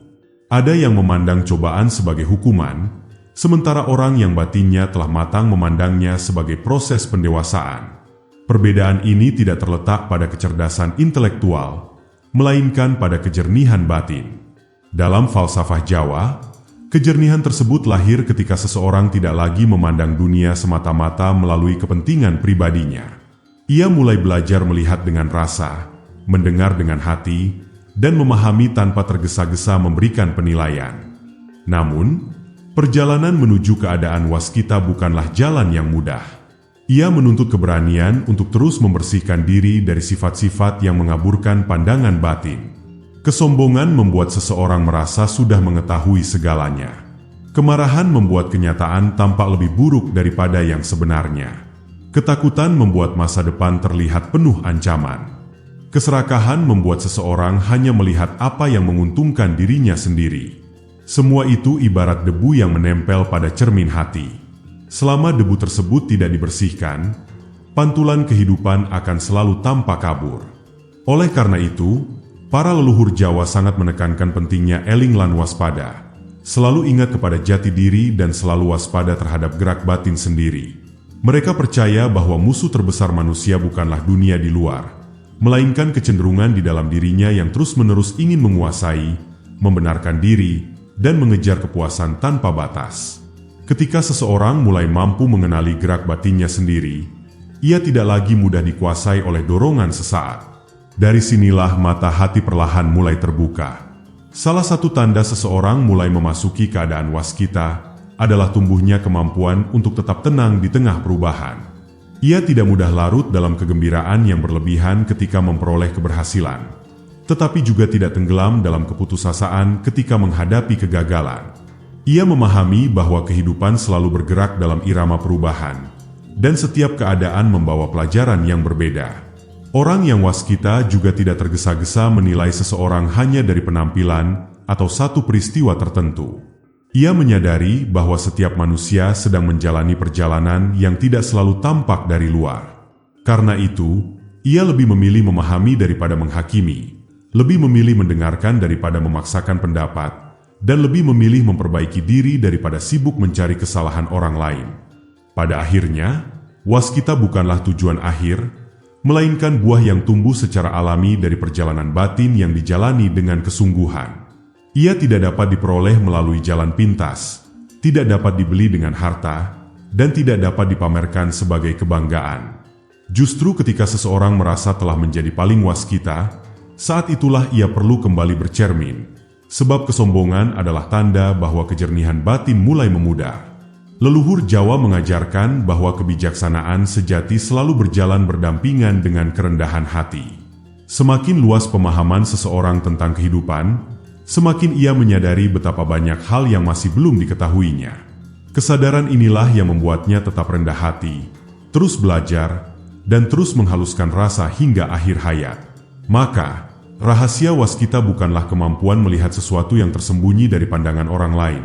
Ada yang memandang cobaan sebagai hukuman, sementara orang yang batinnya telah matang memandangnya sebagai proses pendewasaan. Perbedaan ini tidak terletak pada kecerdasan intelektual, melainkan pada kejernihan batin. Dalam falsafah Jawa, kejernihan tersebut lahir ketika seseorang tidak lagi memandang dunia semata-mata melalui kepentingan pribadinya. Ia mulai belajar melihat dengan rasa, mendengar dengan hati, dan memahami tanpa tergesa-gesa memberikan penilaian. Namun, perjalanan menuju keadaan waskita bukanlah jalan yang mudah. Ia menuntut keberanian untuk terus membersihkan diri dari sifat-sifat yang mengaburkan pandangan batin. Kesombongan membuat seseorang merasa sudah mengetahui segalanya. Kemarahan membuat kenyataan tampak lebih buruk daripada yang sebenarnya. Ketakutan membuat masa depan terlihat penuh ancaman. Keserakahan membuat seseorang hanya melihat apa yang menguntungkan dirinya sendiri. Semua itu ibarat debu yang menempel pada cermin hati. Selama debu tersebut tidak dibersihkan, pantulan kehidupan akan selalu tampak kabur. Oleh karena itu, para leluhur Jawa sangat menekankan pentingnya eling lan waspada. Selalu ingat kepada jati diri dan selalu waspada terhadap gerak batin sendiri. Mereka percaya bahwa musuh terbesar manusia bukanlah dunia di luar, melainkan kecenderungan di dalam dirinya yang terus-menerus ingin menguasai, membenarkan diri, dan mengejar kepuasan tanpa batas. Ketika seseorang mulai mampu mengenali gerak batinnya sendiri, ia tidak lagi mudah dikuasai oleh dorongan sesaat. Dari sinilah mata hati perlahan mulai terbuka. Salah satu tanda seseorang mulai memasuki keadaan waskita adalah tumbuhnya kemampuan untuk tetap tenang di tengah perubahan. Ia tidak mudah larut dalam kegembiraan yang berlebihan ketika memperoleh keberhasilan, tetapi juga tidak tenggelam dalam keputusasaan ketika menghadapi kegagalan. Ia memahami bahwa kehidupan selalu bergerak dalam irama perubahan, dan setiap keadaan membawa pelajaran yang berbeda. Orang yang waskita juga tidak tergesa-gesa menilai seseorang hanya dari penampilan atau satu peristiwa tertentu. Ia menyadari bahwa setiap manusia sedang menjalani perjalanan yang tidak selalu tampak dari luar. Karena itu, ia lebih memilih memahami daripada menghakimi, lebih memilih mendengarkan daripada memaksakan pendapat, dan lebih memilih memperbaiki diri daripada sibuk mencari kesalahan orang lain. Pada akhirnya, waskita bukanlah tujuan akhir, melainkan buah yang tumbuh secara alami dari perjalanan batin yang dijalani dengan kesungguhan. Ia tidak dapat diperoleh melalui jalan pintas, tidak dapat dibeli dengan harta, dan tidak dapat dipamerkan sebagai kebanggaan. Justru ketika seseorang merasa telah menjadi paling waskita, saat itulah ia perlu kembali bercermin, sebab kesombongan adalah tanda bahwa kejernihan batin mulai memudar. Leluhur Jawa mengajarkan bahwa kebijaksanaan sejati selalu berjalan berdampingan dengan kerendahan hati. Semakin luas pemahaman seseorang tentang kehidupan, semakin ia menyadari betapa banyak hal yang masih belum diketahuinya. Kesadaran inilah yang membuatnya tetap rendah hati, terus belajar, dan terus menghaluskan rasa hingga akhir hayat. Maka, rahasia waskita bukanlah kemampuan melihat sesuatu yang tersembunyi dari pandangan orang lain,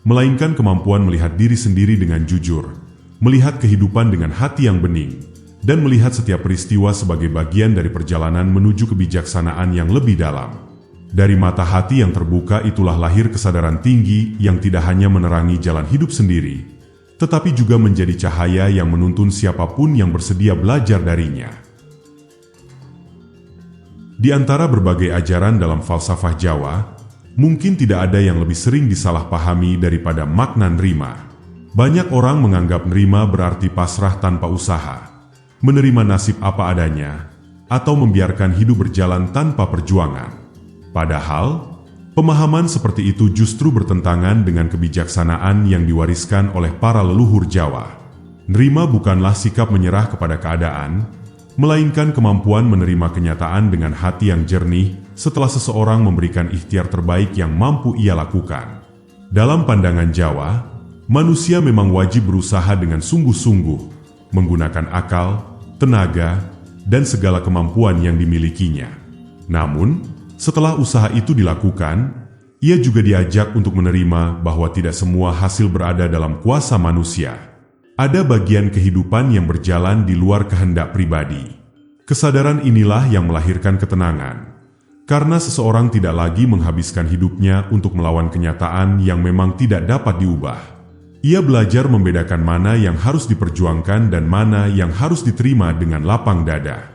melainkan kemampuan melihat diri sendiri dengan jujur, melihat kehidupan dengan hati yang bening, dan melihat setiap peristiwa sebagai bagian dari perjalanan menuju kebijaksanaan yang lebih dalam. Dari mata hati yang terbuka itulah lahir kesadaran tinggi yang tidak hanya menerangi jalan hidup sendiri, tetapi juga menjadi cahaya yang menuntun siapapun yang bersedia belajar darinya. Di antara berbagai ajaran dalam falsafah Jawa, mungkin tidak ada yang lebih sering disalahpahami daripada makna nerima. Banyak orang menganggap nerima berarti pasrah tanpa usaha, menerima nasib apa adanya, atau membiarkan hidup berjalan tanpa perjuangan. Padahal, Pemahaman seperti itu justru bertentangan dengan kebijaksanaan yang diwariskan oleh para leluhur Jawa. Nerima bukanlah sikap menyerah kepada keadaan, melainkan kemampuan menerima kenyataan dengan hati yang jernih setelah seseorang memberikan ikhtiar terbaik yang mampu ia lakukan. Dalam pandangan Jawa, manusia memang wajib berusaha dengan sungguh-sungguh, menggunakan akal, tenaga, dan segala kemampuan yang dimilikinya. Namun, setelah usaha itu dilakukan, ia juga diajak untuk menerima bahwa tidak semua hasil berada dalam kuasa manusia. Ada bagian kehidupan yang berjalan di luar kehendak pribadi. Kesadaran inilah yang melahirkan ketenangan, karena seseorang tidak lagi menghabiskan hidupnya untuk melawan kenyataan yang memang tidak dapat diubah. Ia belajar membedakan mana yang harus diperjuangkan dan mana yang harus diterima dengan lapang dada.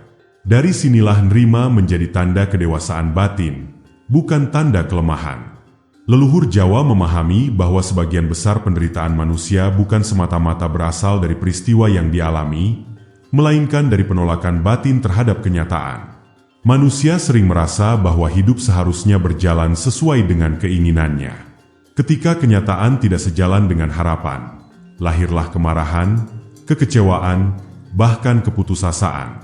Dari sinilah nerima menjadi tanda kedewasaan batin, bukan tanda kelemahan. Leluhur Jawa memahami bahwa sebagian besar penderitaan manusia bukan semata-mata berasal dari peristiwa yang dialami, melainkan dari penolakan batin terhadap kenyataan. Manusia sering merasa bahwa hidup seharusnya berjalan sesuai dengan keinginannya. Ketika kenyataan tidak sejalan dengan harapan, lahirlah kemarahan, kekecewaan, bahkan keputusasaan.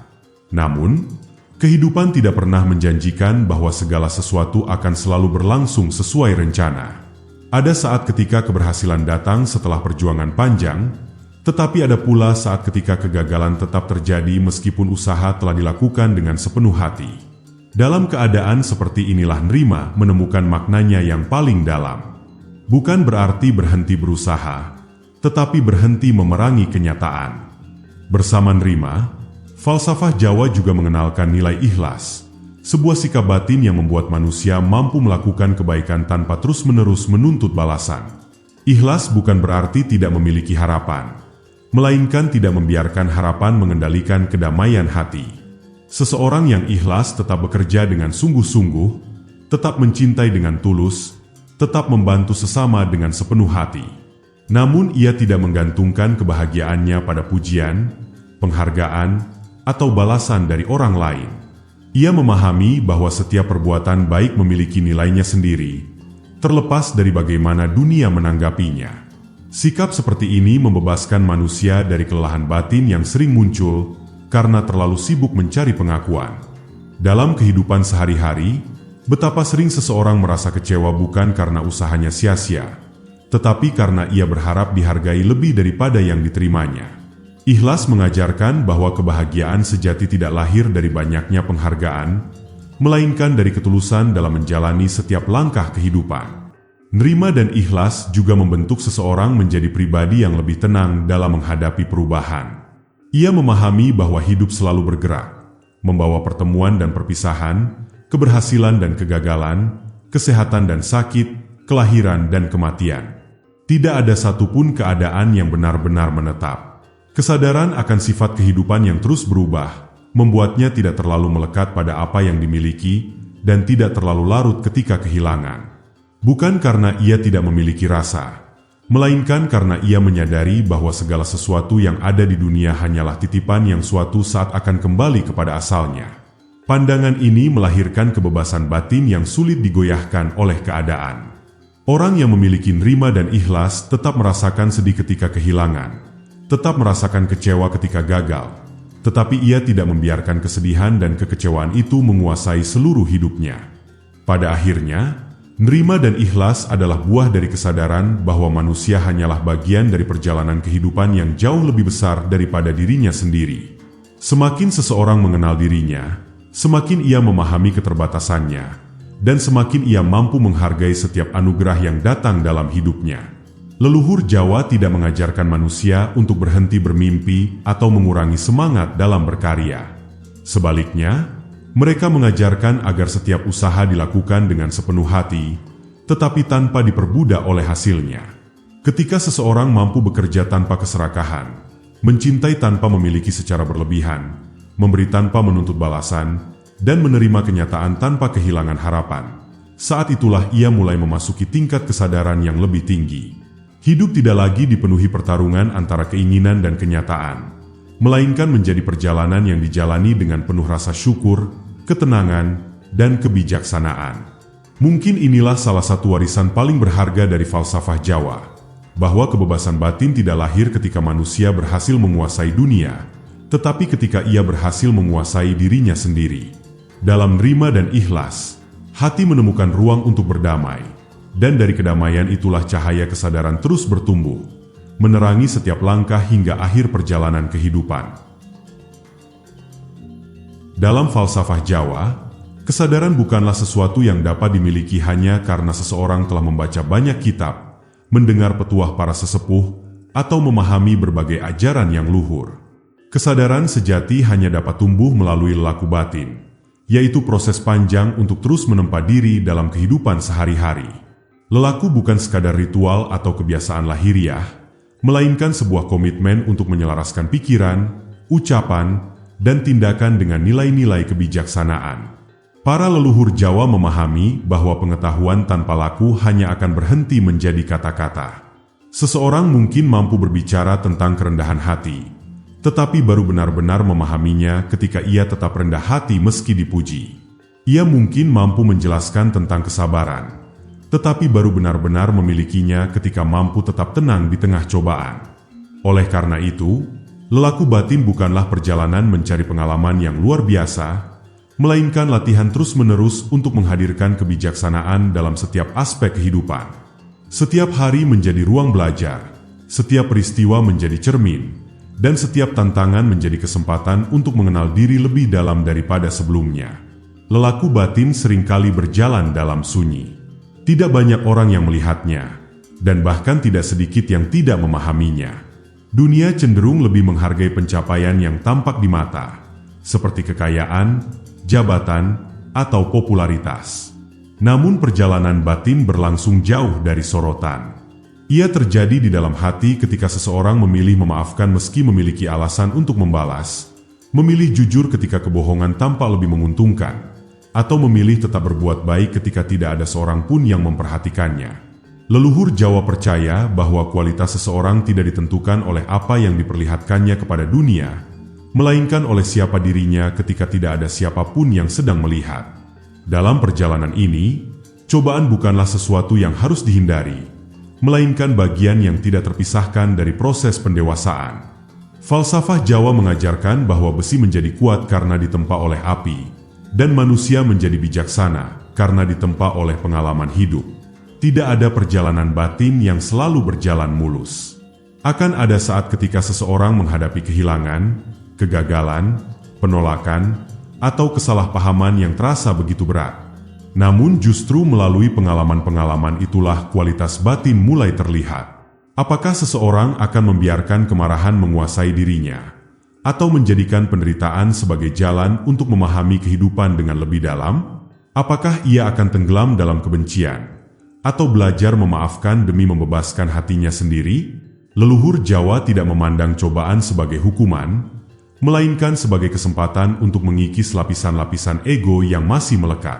Namun, kehidupan tidak pernah menjanjikan bahwa segala sesuatu akan selalu berlangsung sesuai rencana. Ada saat ketika keberhasilan datang setelah perjuangan panjang, tetapi ada pula saat ketika kegagalan tetap terjadi meskipun usaha telah dilakukan dengan sepenuh hati. Dalam keadaan seperti inilah nerima menemukan maknanya yang paling dalam. Bukan berarti berhenti berusaha, tetapi berhenti memerangi kenyataan. Bersama nerima, falsafah Jawa juga mengenalkan nilai ikhlas, sebuah sikap batin yang membuat manusia mampu melakukan kebaikan tanpa terus-menerus menuntut balasan. Ikhlas bukan berarti tidak memiliki harapan, melainkan tidak membiarkan harapan mengendalikan kedamaian hati. Seseorang yang ikhlas tetap bekerja dengan sungguh-sungguh, tetap mencintai dengan tulus, tetap membantu sesama dengan sepenuh hati. Namun ia tidak menggantungkan kebahagiaannya pada pujian, penghargaan, atau balasan dari orang lain. Ia memahami bahwa setiap perbuatan baik memiliki nilainya sendiri, terlepas dari bagaimana dunia menanggapinya. Sikap seperti ini membebaskan manusia dari kelelahan batin yang sering muncul karena terlalu sibuk mencari pengakuan. Dalam kehidupan sehari-hari, betapa sering seseorang merasa kecewa bukan karena usahanya sia-sia, tetapi karena ia berharap dihargai lebih daripada yang diterimanya. Ikhlas mengajarkan bahwa kebahagiaan sejati tidak lahir dari banyaknya penghargaan, melainkan dari ketulusan dalam menjalani setiap langkah kehidupan. Nerima dan ikhlas juga membentuk seseorang menjadi pribadi yang lebih tenang dalam menghadapi perubahan. Ia memahami bahwa hidup selalu bergerak, membawa pertemuan dan perpisahan, keberhasilan dan kegagalan, kesehatan dan sakit, kelahiran dan kematian. Tidak ada satupun keadaan yang benar-benar menetap. Kesadaran akan sifat kehidupan yang terus berubah, membuatnya tidak terlalu melekat pada apa yang dimiliki dan tidak terlalu larut ketika kehilangan. Bukan karena ia tidak memiliki rasa, melainkan karena ia menyadari bahwa segala sesuatu yang ada di dunia hanyalah titipan yang suatu saat akan kembali kepada asalnya. Pandangan ini melahirkan kebebasan batin yang sulit digoyahkan oleh keadaan. Orang yang memiliki nerima dan ikhlas tetap merasakan sedih ketika kehilangan, tetap merasakan kecewa ketika gagal, tetapi ia tidak membiarkan kesedihan dan kekecewaan itu menguasai seluruh hidupnya. Pada akhirnya, nerima dan ikhlas adalah buah dari kesadaran bahwa manusia hanyalah bagian dari perjalanan kehidupan yang jauh lebih besar daripada dirinya sendiri. Semakin seseorang mengenal dirinya, semakin ia memahami keterbatasannya, dan semakin ia mampu menghargai setiap anugerah yang datang dalam hidupnya. Leluhur Jawa tidak mengajarkan manusia untuk berhenti bermimpi atau mengurangi semangat dalam berkarya. Sebaliknya, mereka mengajarkan agar setiap usaha dilakukan dengan sepenuh hati, tetapi tanpa diperbudak oleh hasilnya. Ketika seseorang mampu bekerja tanpa keserakahan, mencintai tanpa memiliki secara berlebihan, memberi tanpa menuntut balasan, dan menerima kenyataan tanpa kehilangan harapan, saat itulah ia mulai memasuki tingkat kesadaran yang lebih tinggi. Hidup tidak lagi dipenuhi pertarungan antara keinginan dan kenyataan, melainkan menjadi perjalanan yang dijalani dengan penuh rasa syukur, ketenangan, dan kebijaksanaan. Mungkin inilah salah satu warisan paling berharga dari falsafah Jawa, bahwa kebebasan batin tidak lahir ketika manusia berhasil menguasai dunia, tetapi ketika ia berhasil menguasai dirinya sendiri. Dalam nerima dan ikhlas, hati menemukan ruang untuk berdamai, dan dari kedamaian itulah cahaya kesadaran terus bertumbuh, menerangi setiap langkah hingga akhir perjalanan kehidupan. Dalam falsafah Jawa, kesadaran bukanlah sesuatu yang dapat dimiliki hanya karena seseorang telah membaca banyak kitab, mendengar petuah para sesepuh, atau memahami berbagai ajaran yang luhur. Kesadaran sejati hanya dapat tumbuh melalui lelaku batin, yaitu proses panjang untuk terus menempa diri dalam kehidupan sehari-hari. Lelaku bukan sekadar ritual atau kebiasaan lahiriah, melainkan sebuah komitmen untuk menyelaraskan pikiran, ucapan, dan tindakan dengan nilai-nilai kebijaksanaan. Para leluhur Jawa memahami bahwa pengetahuan tanpa laku hanya akan berhenti menjadi kata-kata. Seseorang mungkin mampu berbicara tentang kerendahan hati, tetapi baru benar-benar memahaminya ketika ia tetap rendah hati meski dipuji. Ia mungkin mampu menjelaskan tentang kesabaran, tetapi baru benar-benar memilikinya ketika mampu tetap tenang di tengah cobaan. Oleh karena itu, lelaku batin bukanlah perjalanan mencari pengalaman yang luar biasa, melainkan latihan terus-menerus untuk menghadirkan kebijaksanaan dalam setiap aspek kehidupan. Setiap hari menjadi ruang belajar, setiap peristiwa menjadi cermin, dan setiap tantangan menjadi kesempatan untuk mengenal diri lebih dalam daripada sebelumnya. Lelaku batin seringkali berjalan dalam sunyi. Tidak banyak orang yang melihatnya, dan bahkan tidak sedikit yang tidak memahaminya. Dunia cenderung lebih menghargai pencapaian yang tampak di mata, seperti kekayaan, jabatan, atau popularitas. Namun perjalanan batin berlangsung jauh dari sorotan. Ia terjadi di dalam hati ketika seseorang memilih memaafkan meski memiliki alasan untuk membalas, memilih jujur ketika kebohongan tampak lebih menguntungkan, atau memilih tetap berbuat baik ketika tidak ada seorang pun yang memperhatikannya. Leluhur Jawa percaya bahwa kualitas seseorang tidak ditentukan oleh apa yang diperlihatkannya kepada dunia, melainkan oleh siapa dirinya ketika tidak ada siapapun yang sedang melihat. Dalam perjalanan ini, cobaan bukanlah sesuatu yang harus dihindari, melainkan bagian yang tidak terpisahkan dari proses pendewasaan. Falsafah Jawa mengajarkan bahwa besi menjadi kuat karena ditempa oleh api, dan manusia menjadi bijaksana karena ditempa oleh pengalaman hidup. Tidak ada perjalanan batin yang selalu berjalan mulus. Akan ada saat ketika seseorang menghadapi kehilangan, kegagalan, penolakan, atau kesalahpahaman yang terasa begitu berat. Namun justru melalui pengalaman-pengalaman itulah kualitas batin mulai terlihat. Apakah seseorang akan membiarkan kemarahan menguasai dirinya, atau menjadikan penderitaan sebagai jalan untuk memahami kehidupan dengan lebih dalam? Apakah ia akan tenggelam dalam kebencian, atau belajar memaafkan demi membebaskan hatinya sendiri? Leluhur Jawa tidak memandang cobaan sebagai hukuman, melainkan sebagai kesempatan untuk mengikis lapisan-lapisan ego yang masih melekat.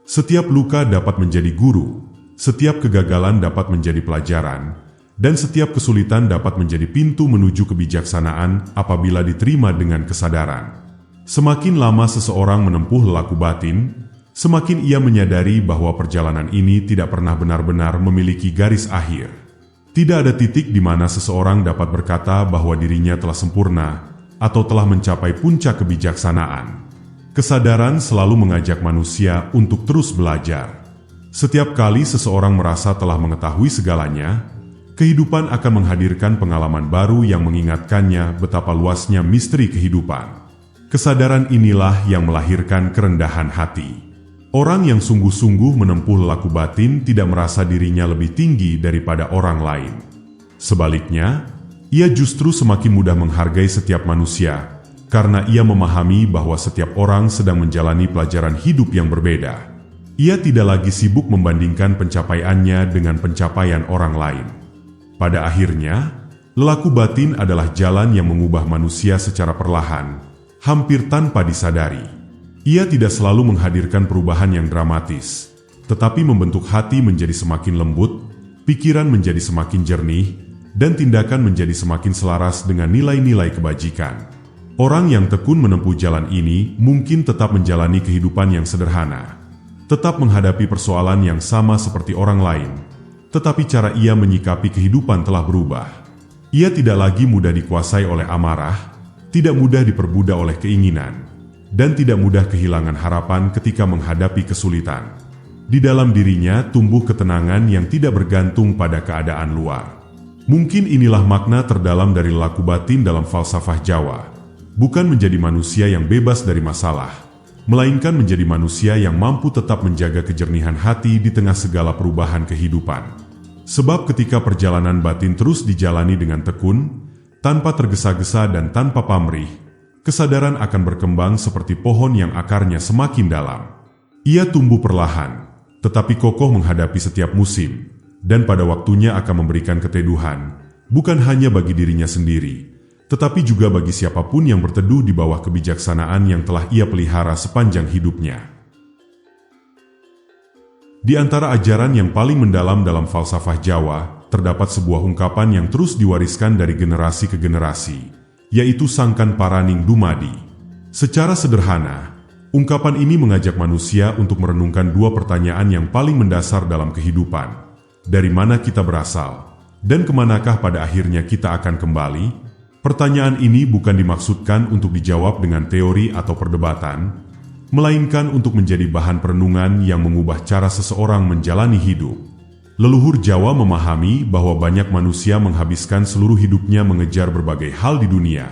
Setiap luka dapat menjadi guru, setiap kegagalan dapat menjadi pelajaran, dan setiap kesulitan dapat menjadi pintu menuju kebijaksanaan apabila diterima dengan kesadaran. Semakin lama seseorang menempuh lelaku batin, semakin ia menyadari bahwa perjalanan ini tidak pernah benar-benar memiliki garis akhir. Tidak ada titik di mana seseorang dapat berkata bahwa dirinya telah sempurna atau telah mencapai puncak kebijaksanaan. Kesadaran selalu mengajak manusia untuk terus belajar. Setiap kali seseorang merasa telah mengetahui segalanya, kehidupan akan menghadirkan pengalaman baru yang mengingatkannya betapa luasnya misteri kehidupan. Kesadaran inilah yang melahirkan kerendahan hati. Orang yang sungguh-sungguh menempuh lelaku batin tidak merasa dirinya lebih tinggi daripada orang lain. Sebaliknya, ia justru semakin mudah menghargai setiap manusia, karena ia memahami bahwa setiap orang sedang menjalani pelajaran hidup yang berbeda. Ia tidak lagi sibuk membandingkan pencapaiannya dengan pencapaian orang lain. Pada akhirnya, lelaku batin adalah jalan yang mengubah manusia secara perlahan, hampir tanpa disadari. Ia tidak selalu menghadirkan perubahan yang dramatis, tetapi membentuk hati menjadi semakin lembut, pikiran menjadi semakin jernih, dan tindakan menjadi semakin selaras dengan nilai-nilai kebajikan. Orang yang tekun menempuh jalan ini mungkin tetap menjalani kehidupan yang sederhana, tetap menghadapi persoalan yang sama seperti orang lain, tetapi cara ia menyikapi kehidupan telah berubah. Ia tidak lagi mudah dikuasai oleh amarah, tidak mudah diperbudak oleh keinginan, dan tidak mudah kehilangan harapan ketika menghadapi kesulitan. Di dalam dirinya tumbuh ketenangan yang tidak bergantung pada keadaan luar. Mungkin inilah makna terdalam dari laku batin dalam falsafah Jawa. Bukan menjadi manusia yang bebas dari masalah, melainkan menjadi manusia yang mampu tetap menjaga kejernihan hati di tengah segala perubahan kehidupan. Sebab ketika perjalanan batin terus dijalani dengan tekun, tanpa tergesa-gesa dan tanpa pamrih, kesadaran akan berkembang seperti pohon yang akarnya semakin dalam. Ia tumbuh perlahan, tetapi kokoh menghadapi setiap musim, dan pada waktunya akan memberikan keteduhan, bukan hanya bagi dirinya sendiri, tetapi juga bagi siapapun yang berteduh di bawah kebijaksanaan yang telah ia pelihara sepanjang hidupnya. Di antara ajaran yang paling mendalam dalam falsafah Jawa, terdapat sebuah ungkapan yang terus diwariskan dari generasi ke generasi, yaitu Sangkan Paraning Dumadi. Secara sederhana, ungkapan ini mengajak manusia untuk merenungkan dua pertanyaan yang paling mendasar dalam kehidupan. Dari mana kita berasal, dan kemanakah pada akhirnya kita akan kembali? Pertanyaan ini bukan dimaksudkan untuk dijawab dengan teori atau perdebatan, melainkan untuk menjadi bahan perenungan yang mengubah cara seseorang menjalani hidup. Leluhur Jawa memahami bahwa banyak manusia menghabiskan seluruh hidupnya mengejar berbagai hal di dunia,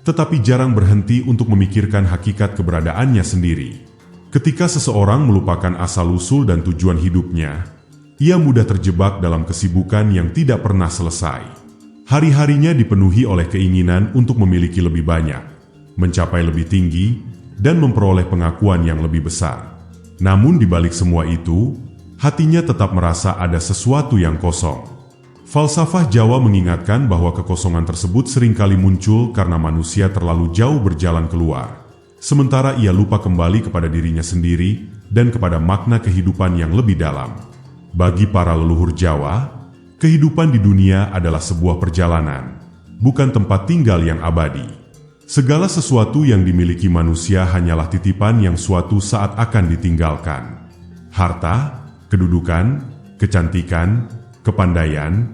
tetapi jarang berhenti untuk memikirkan hakikat keberadaannya sendiri. Ketika seseorang melupakan asal-usul dan tujuan hidupnya, ia mudah terjebak dalam kesibukan yang tidak pernah selesai. Hari-harinya dipenuhi oleh keinginan untuk memiliki lebih banyak, mencapai lebih tinggi, dan memperoleh pengakuan yang lebih besar. Namun di balik semua itu, hatinya tetap merasa ada sesuatu yang kosong. Falsafah Jawa mengingatkan bahwa kekosongan tersebut seringkali muncul karena manusia terlalu jauh berjalan keluar, sementara ia lupa kembali kepada dirinya sendiri dan kepada makna kehidupan yang lebih dalam. Bagi para leluhur Jawa, kehidupan di dunia adalah sebuah perjalanan, bukan tempat tinggal yang abadi. Segala sesuatu yang dimiliki manusia hanyalah titipan yang suatu saat akan ditinggalkan. Harta, kedudukan, kecantikan, kepandaian,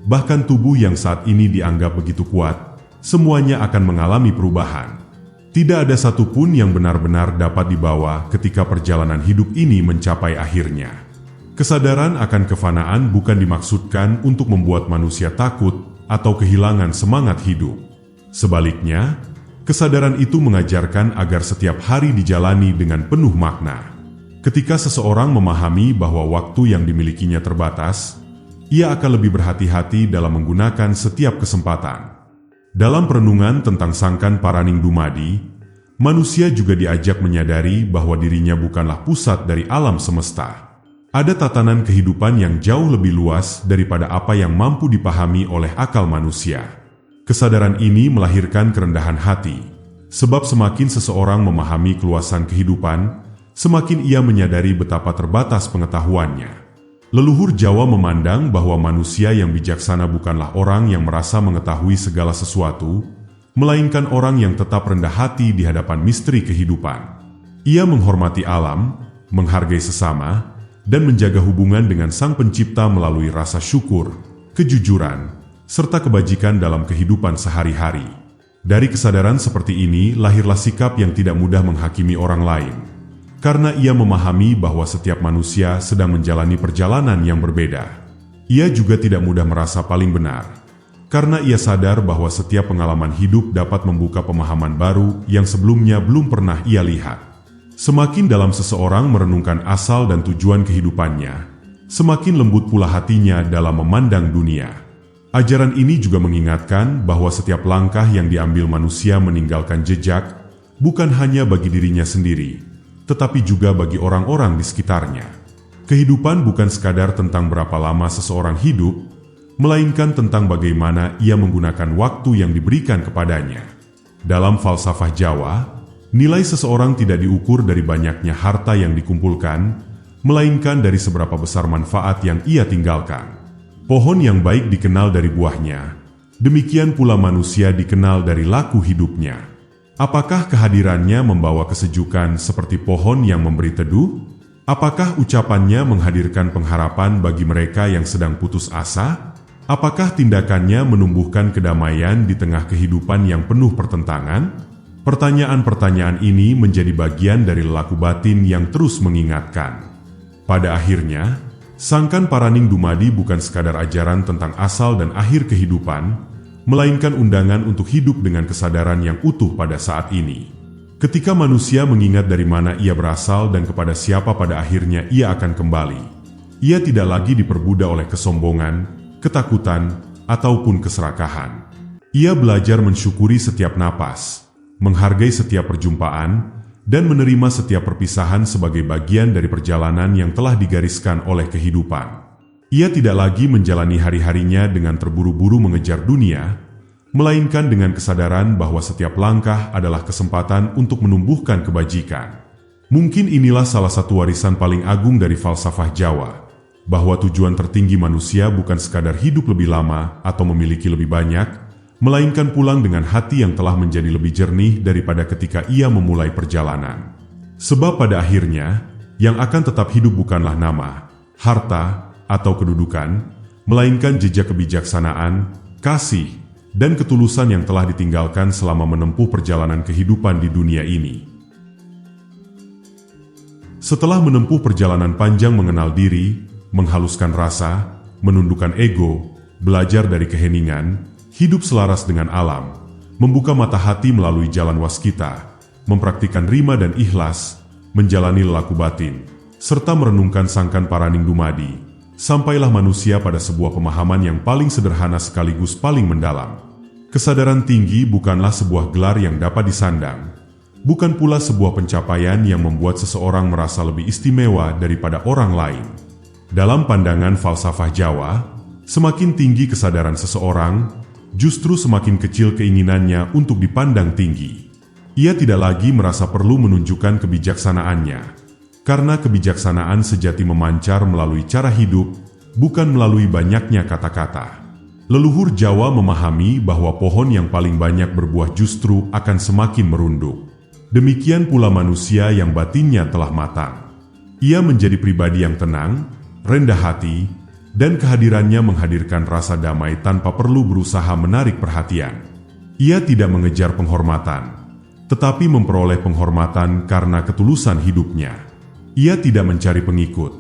bahkan tubuh yang saat ini dianggap begitu kuat, semuanya akan mengalami perubahan. Tidak ada satupun yang benar-benar dapat dibawa ketika perjalanan hidup ini mencapai akhirnya. Kesadaran akan kefanaan bukan dimaksudkan untuk membuat manusia takut atau kehilangan semangat hidup. Sebaliknya, kesadaran itu mengajarkan agar setiap hari dijalani dengan penuh makna. Ketika seseorang memahami bahwa waktu yang dimilikinya terbatas, ia akan lebih berhati-hati dalam menggunakan setiap kesempatan. Dalam perenungan tentang Sangkan Paraning Dumadi, manusia juga diajak menyadari bahwa dirinya bukanlah pusat dari alam semesta. Ada tatanan kehidupan yang jauh lebih luas daripada apa yang mampu dipahami oleh akal manusia. Kesadaran ini melahirkan kerendahan hati, sebab semakin seseorang memahami keluasan kehidupan, semakin ia menyadari betapa terbatas pengetahuannya. Leluhur Jawa memandang bahwa manusia yang bijaksana bukanlah orang yang merasa mengetahui segala sesuatu, melainkan orang yang tetap rendah hati di hadapan misteri kehidupan. Ia menghormati alam, menghargai sesama, dan menjaga hubungan dengan Sang Pencipta melalui rasa syukur, kejujuran, serta kebajikan dalam kehidupan sehari-hari. Dari kesadaran seperti ini lahirlah sikap yang tidak mudah menghakimi orang lain, karena ia memahami bahwa setiap manusia sedang menjalani perjalanan yang berbeda. Ia juga tidak mudah merasa paling benar, karena ia sadar bahwa setiap pengalaman hidup dapat membuka pemahaman baru yang sebelumnya belum pernah ia lihat. Semakin dalam seseorang merenungkan asal dan tujuan kehidupannya, semakin lembut pula hatinya dalam memandang dunia. Ajaran ini juga mengingatkan bahwa setiap langkah yang diambil manusia meninggalkan jejak, bukan hanya bagi dirinya sendiri, tetapi juga bagi orang-orang di sekitarnya. Kehidupan bukan sekadar tentang berapa lama seseorang hidup, melainkan tentang bagaimana ia menggunakan waktu yang diberikan kepadanya. Dalam falsafah Jawa, nilai seseorang tidak diukur dari banyaknya harta yang dikumpulkan, melainkan dari seberapa besar manfaat yang ia tinggalkan. Pohon yang baik dikenal dari buahnya, demikian pula manusia dikenal dari laku hidupnya. Apakah kehadirannya membawa kesejukan seperti pohon yang memberi teduh? Apakah ucapannya menghadirkan pengharapan bagi mereka yang sedang putus asa? Apakah tindakannya menumbuhkan kedamaian di tengah kehidupan yang penuh pertentangan? Pertanyaan-pertanyaan ini menjadi bagian dari lelaku batin yang terus mengingatkan. Pada akhirnya, Sangkan Paraning Dumadi bukan sekadar ajaran tentang asal dan akhir kehidupan, melainkan undangan untuk hidup dengan kesadaran yang utuh pada saat ini. Ketika manusia mengingat dari mana ia berasal dan kepada siapa pada akhirnya ia akan kembali, ia tidak lagi diperbudak oleh kesombongan, ketakutan, ataupun keserakahan. Ia belajar mensyukuri setiap napas, menghargai setiap perjumpaan, dan menerima setiap perpisahan sebagai bagian dari perjalanan yang telah digariskan oleh kehidupan. Ia tidak lagi menjalani hari-harinya dengan terburu-buru mengejar dunia, melainkan dengan kesadaran bahwa setiap langkah adalah kesempatan untuk menumbuhkan kebajikan. Mungkin inilah salah satu warisan paling agung dari falsafah Jawa, bahwa tujuan tertinggi manusia bukan sekadar hidup lebih lama atau memiliki lebih banyak, melainkan pulang dengan hati yang telah menjadi lebih jernih daripada ketika ia memulai perjalanan. Sebab pada akhirnya, yang akan tetap hidup bukanlah nama, harta, atau kedudukan, melainkan jejak kebijaksanaan, kasih, dan ketulusan yang telah ditinggalkan selama menempuh perjalanan kehidupan di dunia ini. Setelah menempuh perjalanan panjang mengenal diri, menghaluskan rasa, menundukkan ego, belajar dari keheningan, hidup selaras dengan alam, membuka mata hati melalui jalan waskita, mempraktikkan rima dan ikhlas, menjalani lelaku batin, serta merenungkan Sangkan Paraning Dumadi, sampailah manusia pada sebuah pemahaman yang paling sederhana sekaligus paling mendalam. Kesadaran tinggi bukanlah sebuah gelar yang dapat disandang, bukan pula sebuah pencapaian yang membuat seseorang merasa lebih istimewa daripada orang lain. Dalam pandangan falsafah Jawa, semakin tinggi kesadaran seseorang, justru semakin kecil keinginannya untuk dipandang tinggi. Ia tidak lagi merasa perlu menunjukkan kebijaksanaannya, karena kebijaksanaan sejati memancar melalui cara hidup, bukan melalui banyaknya kata-kata. Leluhur Jawa memahami bahwa pohon yang paling banyak berbuah justru akan semakin merunduk. Demikian pula manusia yang batinnya telah matang. Ia menjadi pribadi yang tenang, rendah hati, dan kehadirannya menghadirkan rasa damai tanpa perlu berusaha menarik perhatian. Ia tidak mengejar penghormatan, tetapi memperoleh penghormatan karena ketulusan hidupnya. Ia tidak mencari pengikut,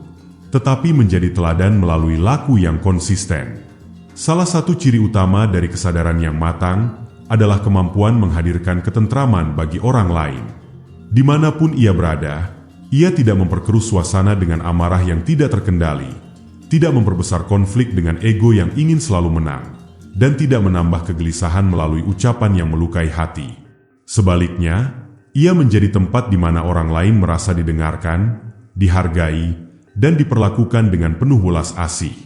tetapi menjadi teladan melalui laku yang konsisten. Salah satu ciri utama dari kesadaran yang matang adalah kemampuan menghadirkan ketentraman bagi orang lain. Dimanapun ia berada, ia tidak memperkeruh suasana dengan amarah yang tidak terkendali, tidak memperbesar konflik dengan ego yang ingin selalu menang, dan tidak menambah kegelisahan melalui ucapan yang melukai hati. Sebaliknya, ia menjadi tempat di mana orang lain merasa didengarkan, dihargai, dan diperlakukan dengan penuh welas asih.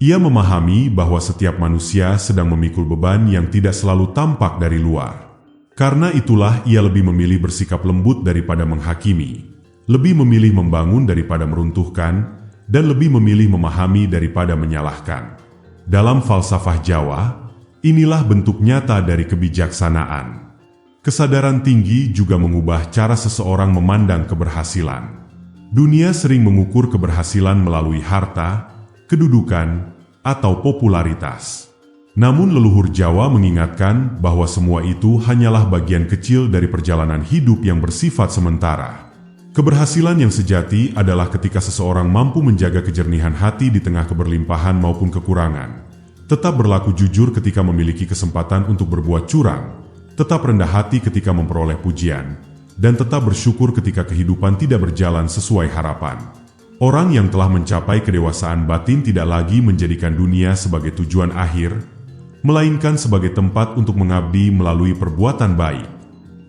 Ia memahami bahwa setiap manusia sedang memikul beban yang tidak selalu tampak dari luar. Karena itulah ia lebih memilih bersikap lembut daripada menghakimi, lebih memilih membangun daripada meruntuhkan, dan lebih memilih memahami daripada menyalahkan. Dalam falsafah Jawa, inilah bentuk nyata dari kebijaksanaan. Kesadaran tinggi juga mengubah cara seseorang memandang keberhasilan. Dunia sering mengukur keberhasilan melalui harta, kedudukan, atau popularitas. Namun leluhur Jawa mengingatkan bahwa semua itu hanyalah bagian kecil dari perjalanan hidup yang bersifat sementara. Keberhasilan yang sejati adalah ketika seseorang mampu menjaga kejernihan hati di tengah keberlimpahan maupun kekurangan, tetap berlaku jujur ketika memiliki kesempatan untuk berbuat curang, tetap rendah hati ketika memperoleh pujian, dan tetap bersyukur ketika kehidupan tidak berjalan sesuai harapan. Orang yang telah mencapai kedewasaan batin tidak lagi menjadikan dunia sebagai tujuan akhir, melainkan sebagai tempat untuk mengabdi melalui perbuatan baik.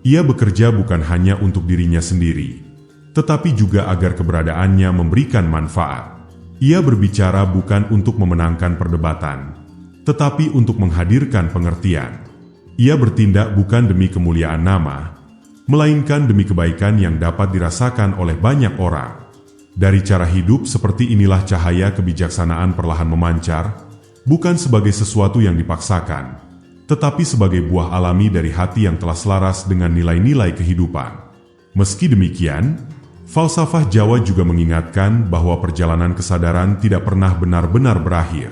Ia bekerja bukan hanya untuk dirinya sendiri, tetapi juga agar keberadaannya memberikan manfaat. Ia berbicara bukan untuk memenangkan perdebatan, tetapi untuk menghadirkan pengertian. Ia bertindak bukan demi kemuliaan nama, melainkan demi kebaikan yang dapat dirasakan oleh banyak orang. Dari cara hidup seperti inilah cahaya kebijaksanaan perlahan memancar, bukan sebagai sesuatu yang dipaksakan, tetapi sebagai buah alami dari hati yang telah selaras dengan nilai-nilai kehidupan. Meski demikian, Falsafah Jawa juga mengingatkan bahwa perjalanan kesadaran tidak pernah benar-benar berakhir.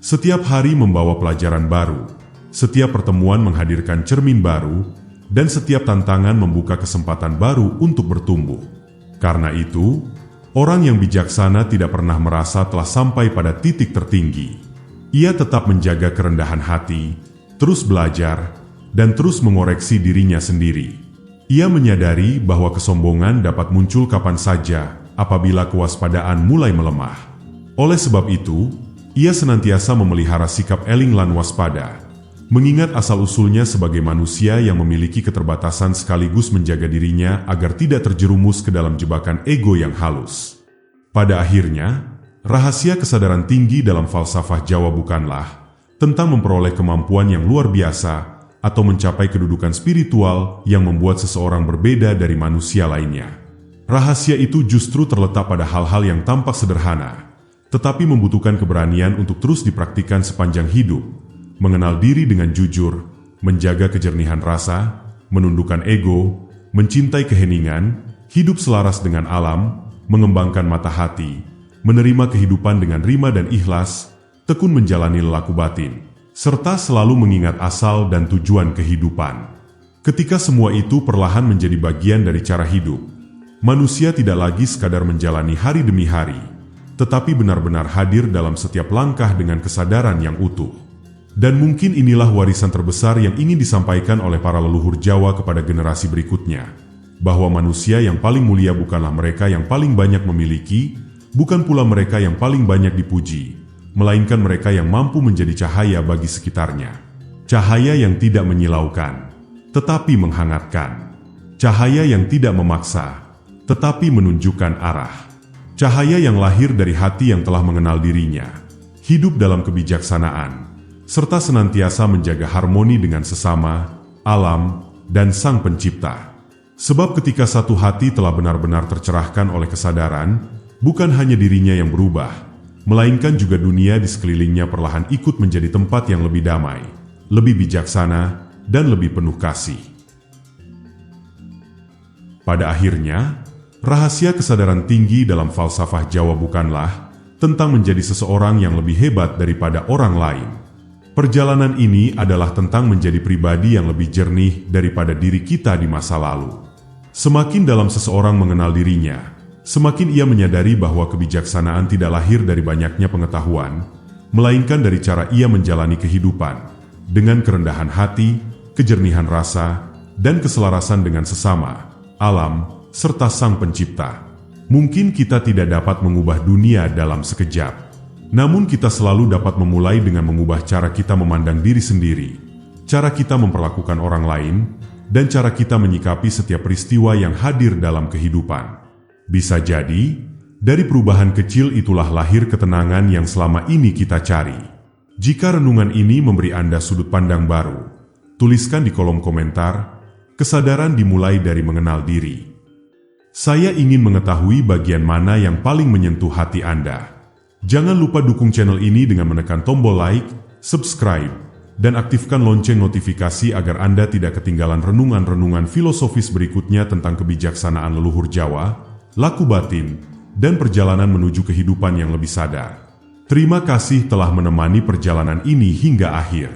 Setiap hari membawa pelajaran baru, setiap pertemuan menghadirkan cermin baru, dan setiap tantangan membuka kesempatan baru untuk bertumbuh. Karena itu, orang yang bijaksana tidak pernah merasa telah sampai pada titik tertinggi. Ia tetap menjaga kerendahan hati, terus belajar, dan terus mengoreksi dirinya sendiri. Ia menyadari bahwa kesombongan dapat muncul kapan saja apabila kewaspadaan mulai melemah. Oleh sebab itu, ia senantiasa memelihara sikap eling lan waspada, mengingat asal-usulnya sebagai manusia yang memiliki keterbatasan sekaligus menjaga dirinya agar tidak terjerumus ke dalam jebakan ego yang halus. Pada akhirnya, rahasia kesadaran tinggi dalam falsafah Jawa bukanlah tentang memperoleh kemampuan yang luar biasa atau mencapai kedudukan spiritual yang membuat seseorang berbeda dari manusia lainnya. Rahasia itu justru terletak pada hal-hal yang tampak sederhana, tetapi membutuhkan keberanian untuk terus dipraktikkan sepanjang hidup, mengenal diri dengan jujur, menjaga kejernihan rasa, menundukkan ego, mencintai keheningan, hidup selaras dengan alam, mengembangkan mata hati, menerima kehidupan dengan rima dan ikhlas, tekun menjalani lelaku batin, serta selalu mengingat asal dan tujuan kehidupan. Ketika semua itu perlahan menjadi bagian dari cara hidup, manusia tidak lagi sekadar menjalani hari demi hari, tetapi benar-benar hadir dalam setiap langkah dengan kesadaran yang utuh. Dan mungkin inilah warisan terbesar yang ingin disampaikan oleh para leluhur Jawa kepada generasi berikutnya, bahwa manusia yang paling mulia bukanlah mereka yang paling banyak memiliki, bukan pula mereka yang paling banyak dipuji, melainkan mereka yang mampu menjadi cahaya bagi sekitarnya. Cahaya yang tidak menyilaukan, tetapi menghangatkan. Cahaya yang tidak memaksa, tetapi menunjukkan arah. Cahaya yang lahir dari hati yang telah mengenal dirinya, hidup dalam kebijaksanaan, serta senantiasa menjaga harmoni dengan sesama, alam, dan Sang Pencipta. Sebab ketika satu hati telah benar-benar tercerahkan oleh kesadaran, bukan hanya dirinya yang berubah, melainkan juga dunia di sekelilingnya perlahan ikut menjadi tempat yang lebih damai, lebih bijaksana, dan lebih penuh kasih. Pada akhirnya, rahasia kesadaran tinggi dalam falsafah Jawa bukanlah tentang menjadi seseorang yang lebih hebat daripada orang lain. Perjalanan ini adalah tentang menjadi pribadi yang lebih jernih daripada diri kita di masa lalu. Semakin dalam seseorang mengenal dirinya, semakin ia menyadari bahwa kebijaksanaan tidak lahir dari banyaknya pengetahuan, melainkan dari cara ia menjalani kehidupan, dengan kerendahan hati, kejernihan rasa, dan keselarasan dengan sesama, alam, serta Sang Pencipta. Mungkin kita tidak dapat mengubah dunia dalam sekejap, namun kita selalu dapat memulai dengan mengubah cara kita memandang diri sendiri, cara kita memperlakukan orang lain, dan cara kita menyikapi setiap peristiwa yang hadir dalam kehidupan. Bisa jadi, dari perubahan kecil itulah lahir ketenangan yang selama ini kita cari. Jika renungan ini memberi Anda sudut pandang baru, tuliskan di kolom komentar. Kesadaran dimulai dari mengenal diri. Saya ingin mengetahui bagian mana yang paling menyentuh hati Anda. Jangan lupa dukung channel ini dengan menekan tombol like, subscribe, dan aktifkan lonceng notifikasi agar Anda tidak ketinggalan renungan-renungan filosofis berikutnya tentang kebijaksanaan leluhur Jawa, laku batin, dan perjalanan menuju kehidupan yang lebih sadar. Terima kasih telah menemani perjalanan ini hingga akhir.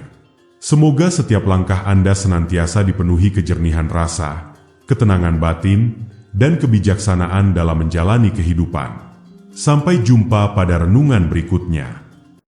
Semoga setiap langkah Anda senantiasa dipenuhi kejernihan rasa, ketenangan batin, dan kebijaksanaan dalam menjalani kehidupan. Sampai jumpa pada renungan berikutnya.